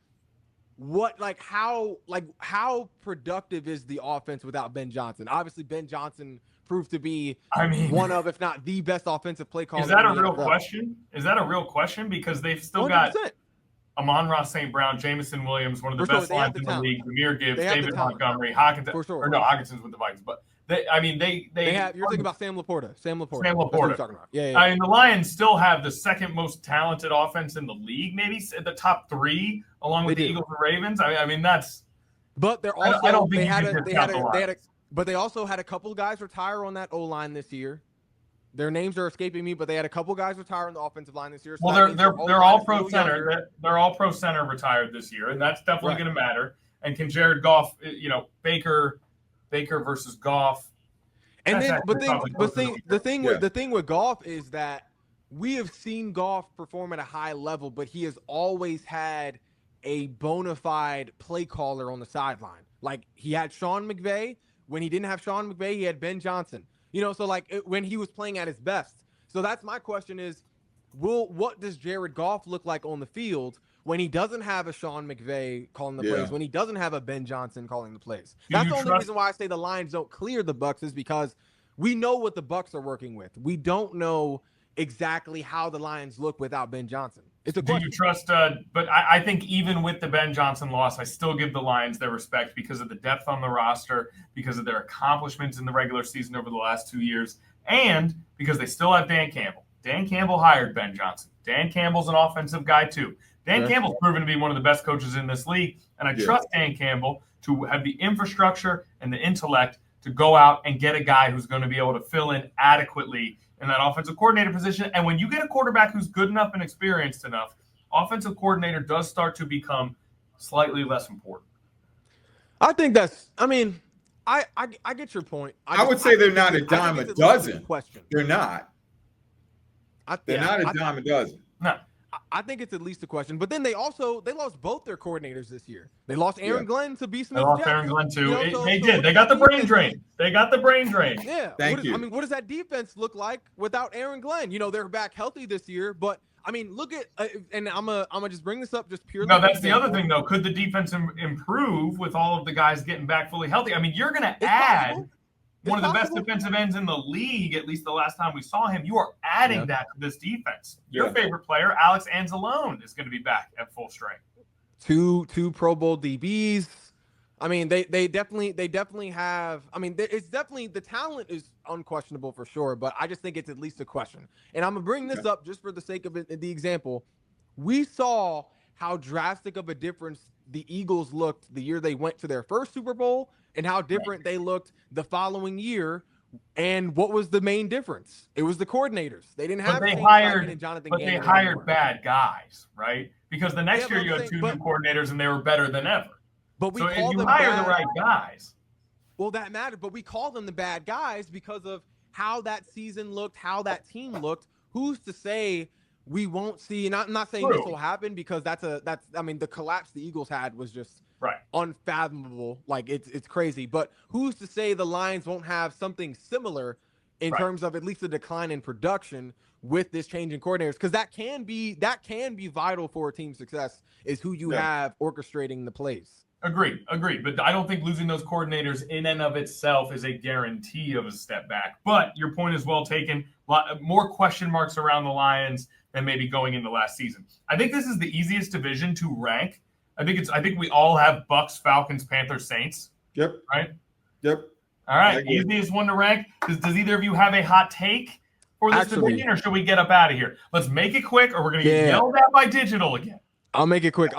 how productive is the offense without Ben Johnson? Obviously, Ben Johnson proved to be one of, if not the best offensive play caller. Is that a real question? Is that a real question? Because they've still 100%. got Amon-Ra St. Brown, Jamison Williams, one of the For sure, best they have lines the in the talent. league, Jameer Gibbs, They have the David talent. Montgomery, Hawkinson. For sure. Or no, Hawkinson's with the Vikings. But they have. You're thinking about Sam Laporta. Sam Laporta. Sam That's what Laporta. you're talking about. Yeah. I mean, the Lions still have the second most talented offense in the league, maybe the top 3, along with the Eagles and Ravens. I mean that's. But they're also. I don't think but they also had a couple of guys retire on that O line this year. Their names are escaping me, but they had a couple guys retire on the offensive line this year. So well, they're all pro center. They're all pro center retired this year, and that's definitely going to matter. And can Jared Goff, Baker versus Goff. And then, the thing with Goff is that we have seen Goff perform at a high level, but he has always had a bona fide play caller on the sideline. Like he had Sean McVay. When he didn't have Sean McVay, he had Ben Johnson. So when he was playing at his best. So that's my question is, what does Jared Goff look like on the field when he doesn't have a Sean McVay calling the plays, when he doesn't have a Ben Johnson calling the plays? That's the only reason why I say the Lions don't clear the Bucs is because we know what the Bucs are working with. We don't know exactly how the Lions look without Ben Johnson. It's a question. Do you trust? But I think even with the Ben Johnson loss, I still give the Lions their respect because of the depth on the roster, because of their accomplishments in the regular season over the last 2 years, and because they still have Dan Campbell. Dan Campbell hired Ben Johnson. Dan Campbell's an offensive guy too. Dan Campbell's proven to be one of the best coaches in this league, and I trust Dan Campbell to have the infrastructure and the intellect to go out and get a guy who's going to be able to fill in adequately in that offensive coordinator position. And when you get a quarterback who's good enough and experienced enough, offensive coordinator does start to become slightly less important. I think that's, I get your point. I would say they're not a dime a dozen. They're not. They're not a dime a dozen. No. I think it's at least a question. But then they lost both their coordinators this year. They lost Aaron Glenn to B. Smith. They lost Aaron Glenn too. They did. They got the brain drain. Yeah. Thank you. What does that defense look like without Aaron Glenn? They're back healthy this year, but look at and I'm gonna just bring this up just purely. No, that's the other thing though. Could the defense improve with all of the guys getting back fully healthy? You're gonna add one of the best defensive ends in the league, at least the last time we saw him. You are adding that to this defense. Your favorite player, Alex Anzalone, is going to be back at full strength. Two Pro Bowl DBs. They definitely have. It's definitely the talent is unquestionable for sure, but I just think it's at least a question. And I'm gonna bring this up just for the sake of it, the example. We saw how drastic of a difference the Eagles looked the year they went to their first Super Bowl, and how different they looked the following year. And what was the main difference? It was the coordinators. They didn't have. They hired bad guys, right? Because the next year you had two new coordinators, and they were better than ever. But we if you hire the right guys. Well, that mattered. But we call them the bad guys because of how that season looked, how that team looked. Who's to say we won't see? And I'm not saying this will happen because the collapse the Eagles had was just unfathomable. Like it's crazy. But who's to say the Lions won't have something similar in terms of at least a decline in production with this change in coordinators? Because that can be vital for a team's success is who you have orchestrating the plays. Agreed. But I don't think losing those coordinators in and of itself is a guarantee of a step back. But your point is well taken. More question marks around the Lions than maybe going into last season. I think this is the easiest division to rank. I think we all have Bucks, Falcons, Panthers, Saints. Yep. Right? Yep. All right. Easiest one to rank. Does either of you have a hot take for this division, or should we get up out of here? Let's make it quick, or we're going to get yelled at by digital again. I'll make it quick.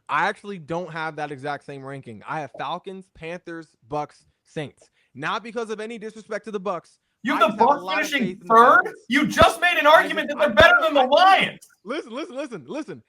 I actually don't have that exact same ranking. I have Falcons, Panthers, Bucks, Saints. Not because of any disrespect to the Bucks. You have the Bucks finishing third? You just made an argument that they're better than the Lions. Listen.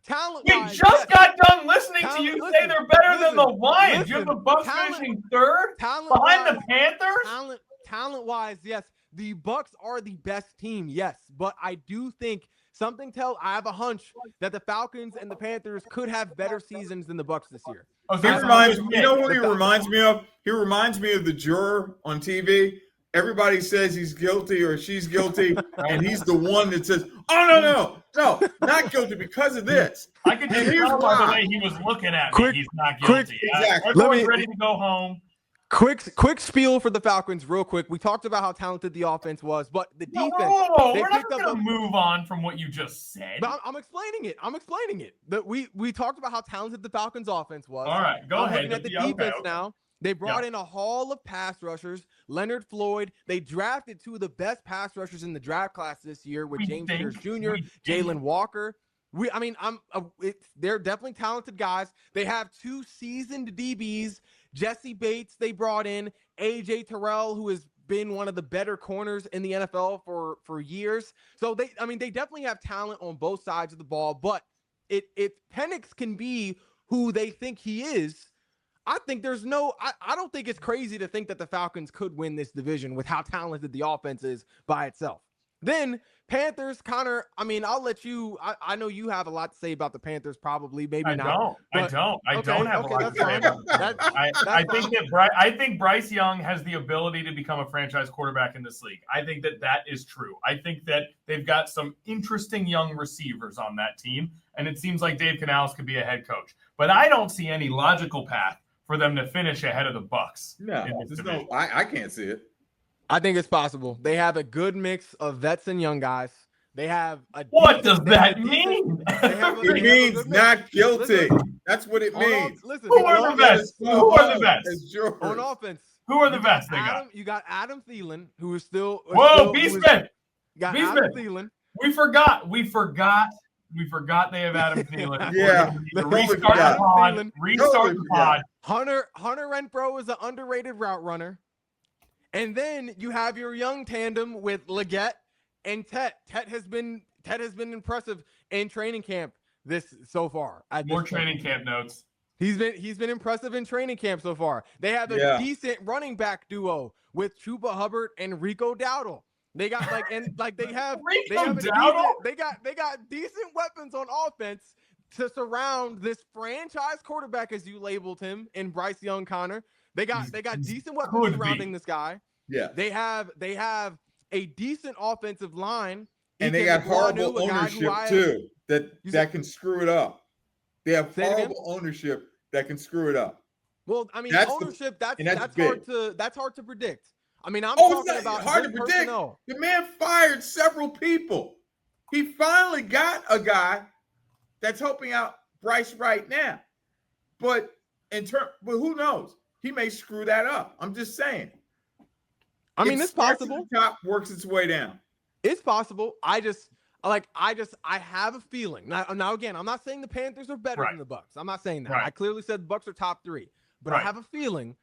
Talent. We just got done listening to you say they're better than the Lions. You have the Bucks finishing third behind the Panthers? Talent-wise, yes. The Bucks are the best team, yes. But I do think I have a hunch that the Falcons and the Panthers could have better seasons than the Bucks this year. You know what he reminds me of? He reminds me of the juror on TV. Everybody says he's guilty or she's guilty, and he's the one that says, "Oh no, not guilty because of this." I could just tell by the way he was looking at me. He's not guilty. Exactly. Everyone's ready to go home. Quick spiel for the Falcons, real quick. We talked about how talented the offense was, but the defense. We're not going to move on from what you just said. But I'm explaining it. That we talked about how talented the Falcons' offense was. All right, go ahead. Looking at the defense now. They brought in a haul of pass rushers. Leonard Floyd. They drafted 2 of the best pass rushers in the draft class this year with James Pierce Jr., Jalen Walker. They're definitely talented guys. They have 2 seasoned DBs. Jesse Bates they brought in, AJ Terrell, who has been one of the better corners in the NFL for years. So they definitely have talent on both sides of the ball. But if Penix can be who they think he is, I think I don't think it's crazy to think that the Falcons could win this division with how talented the offense is by itself. Then Panthers, Connor, I'll let you. I know you have a lot to say about the Panthers, probably, maybe not. I don't have a lot to say about them. I think Bryce Young has the ability to become a franchise quarterback in this league. I think that is true. I think that they've got some interesting young receivers on that team, and it seems like Dave Canales could be a head coach. But I don't see any logical path for them to finish ahead of the Bucs. No, I can't see it. I think it's possible. They have a good mix of vets and young guys. They have a. What does that mean? It means not guilty. That's what it means. Listen, who are the best? Who are the best on offense? Who are the best? You got Adam Thielen, who is still. Whoa, B-Smith. Got Adam Thielen. We forgot. They have Adam Thielen. Yeah. Restart the pod. Hunter Renfrow is an underrated route runner. And then you have your young tandem with Leggett and Tet. Tet has been impressive in training camp so far. More training camp notes. He's been impressive in training camp so far. They have a decent running back duo with Chuba Hubbard and Rico Dowdle. They got they have decent weapons on offense to surround this franchise quarterback, as you labeled him, in Bryce Young, Connor. They got decent weapons surrounding this guy. Yeah. They have a decent offensive line. And they got horrible ownership too. That can screw it up. They have horrible ownership that can screw it up. Well, that's hard to predict. I'm talking about hard to predict. Personnel. The man fired several people. He finally got a guy that's helping out Bryce right now. But who knows? He may screw that up. I'm just saying. It's possible. The top works its way down. It's possible. I have a feeling. Now again, I'm not saying the Panthers are better than the Bucs. I'm not saying that. Right. I clearly said the Bucs are top 3. But I have a feeling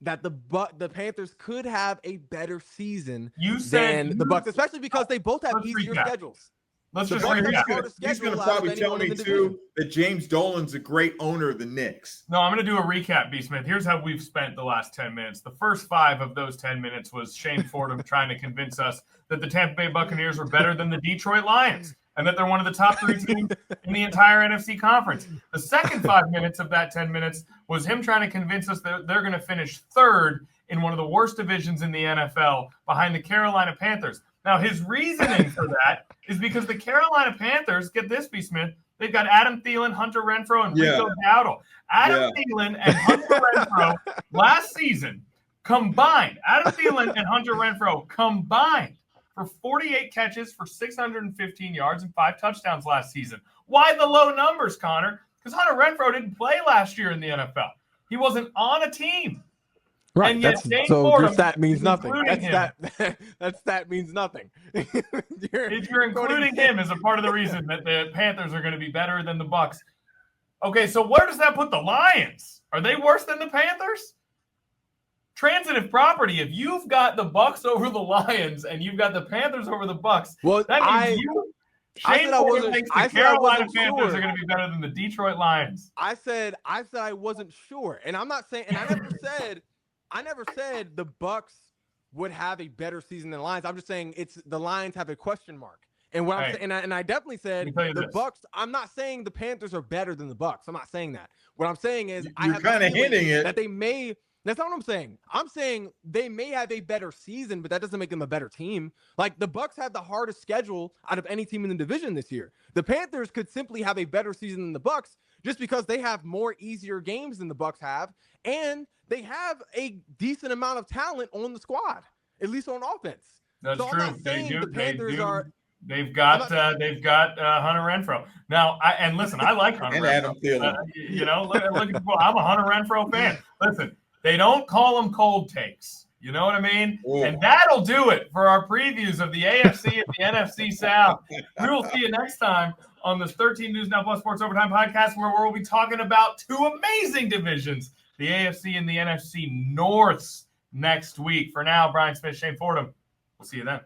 that the Panthers could have a better season than the Bucs, especially because they both have easier schedules. Let's just recap. He's going to probably tell me, too, that James Dolan's a great owner of the Knicks. No, I'm going to do a recap, B-Smith. Here's how we've spent the last 10 minutes. The first 5 of those 10 minutes was Shane Fordham trying to convince us that the Tampa Bay Buccaneers were better than the Detroit Lions and that they're one of the top 3 teams in the entire NFC conference. The second 5 minutes of that 10 minutes was him trying to convince us that they're going to finish 3rd in one of the worst divisions in the NFL behind the Carolina Panthers. Now, his reasoning for that is because the Carolina Panthers, get this, B-Smith, they've got Adam Thielen, Hunter Renfrow, and Rico Dowdle. Adam Thielen and Hunter Renfrow last season combined, Adam Thielen and Hunter Renfrow combined for 48 catches for 615 yards and 5 touchdowns last season. Why the low numbers, Connor? Because Hunter Renfrow didn't play last year in the NFL. He wasn't on a team. Right. And yet Your stat means nothing. That stat means nothing. If you're including him as a part of the reason that the Panthers are going to be better than the Bucs. Okay, so where does that put the Lions? Are they worse than the Panthers? Transitive property. If you've got the Bucs over the Lions and you've got the Panthers over the Bucs, that means Shane Fordham thinks the Carolina Panthers are going to be better than the Detroit Lions. I said I wasn't sure, and I'm not saying, and I never said the Bucs would have a better season than the Lions. I'm just saying the Lions have a question mark. And what I'm saying, and I definitely said the Bucs. I'm not saying the Panthers are better than the Bucs. I'm not saying that. What I'm saying is you're kind of hinting it that they may. That's not what I'm saying. I'm saying they may have a better season, but that doesn't make them a better team. Like the Bucs have the hardest schedule out of any team in the division this year. The Panthers could simply have a better season than the Bucs just because they have more easier games than the Bucs have, and they have a decent amount of talent on the squad, at least on offense. That's so true. I'm not saying the Panthers are. They've got Hunter Renfrow now. Listen, I like Hunter And Renfrow. Adam Thielen. I'm a Hunter Renfrow fan. Listen, they don't call them cold takes. You know what I mean? Ooh. And that'll do it for our previews of the AFC and the NFC South. We will see you next time on this 13 News Now Plus Sports Overtime podcast, where we'll be talking about two amazing divisions, the AFC and the NFC North, next week. For now, Brian Smith, Shane Fordham. We'll see you then.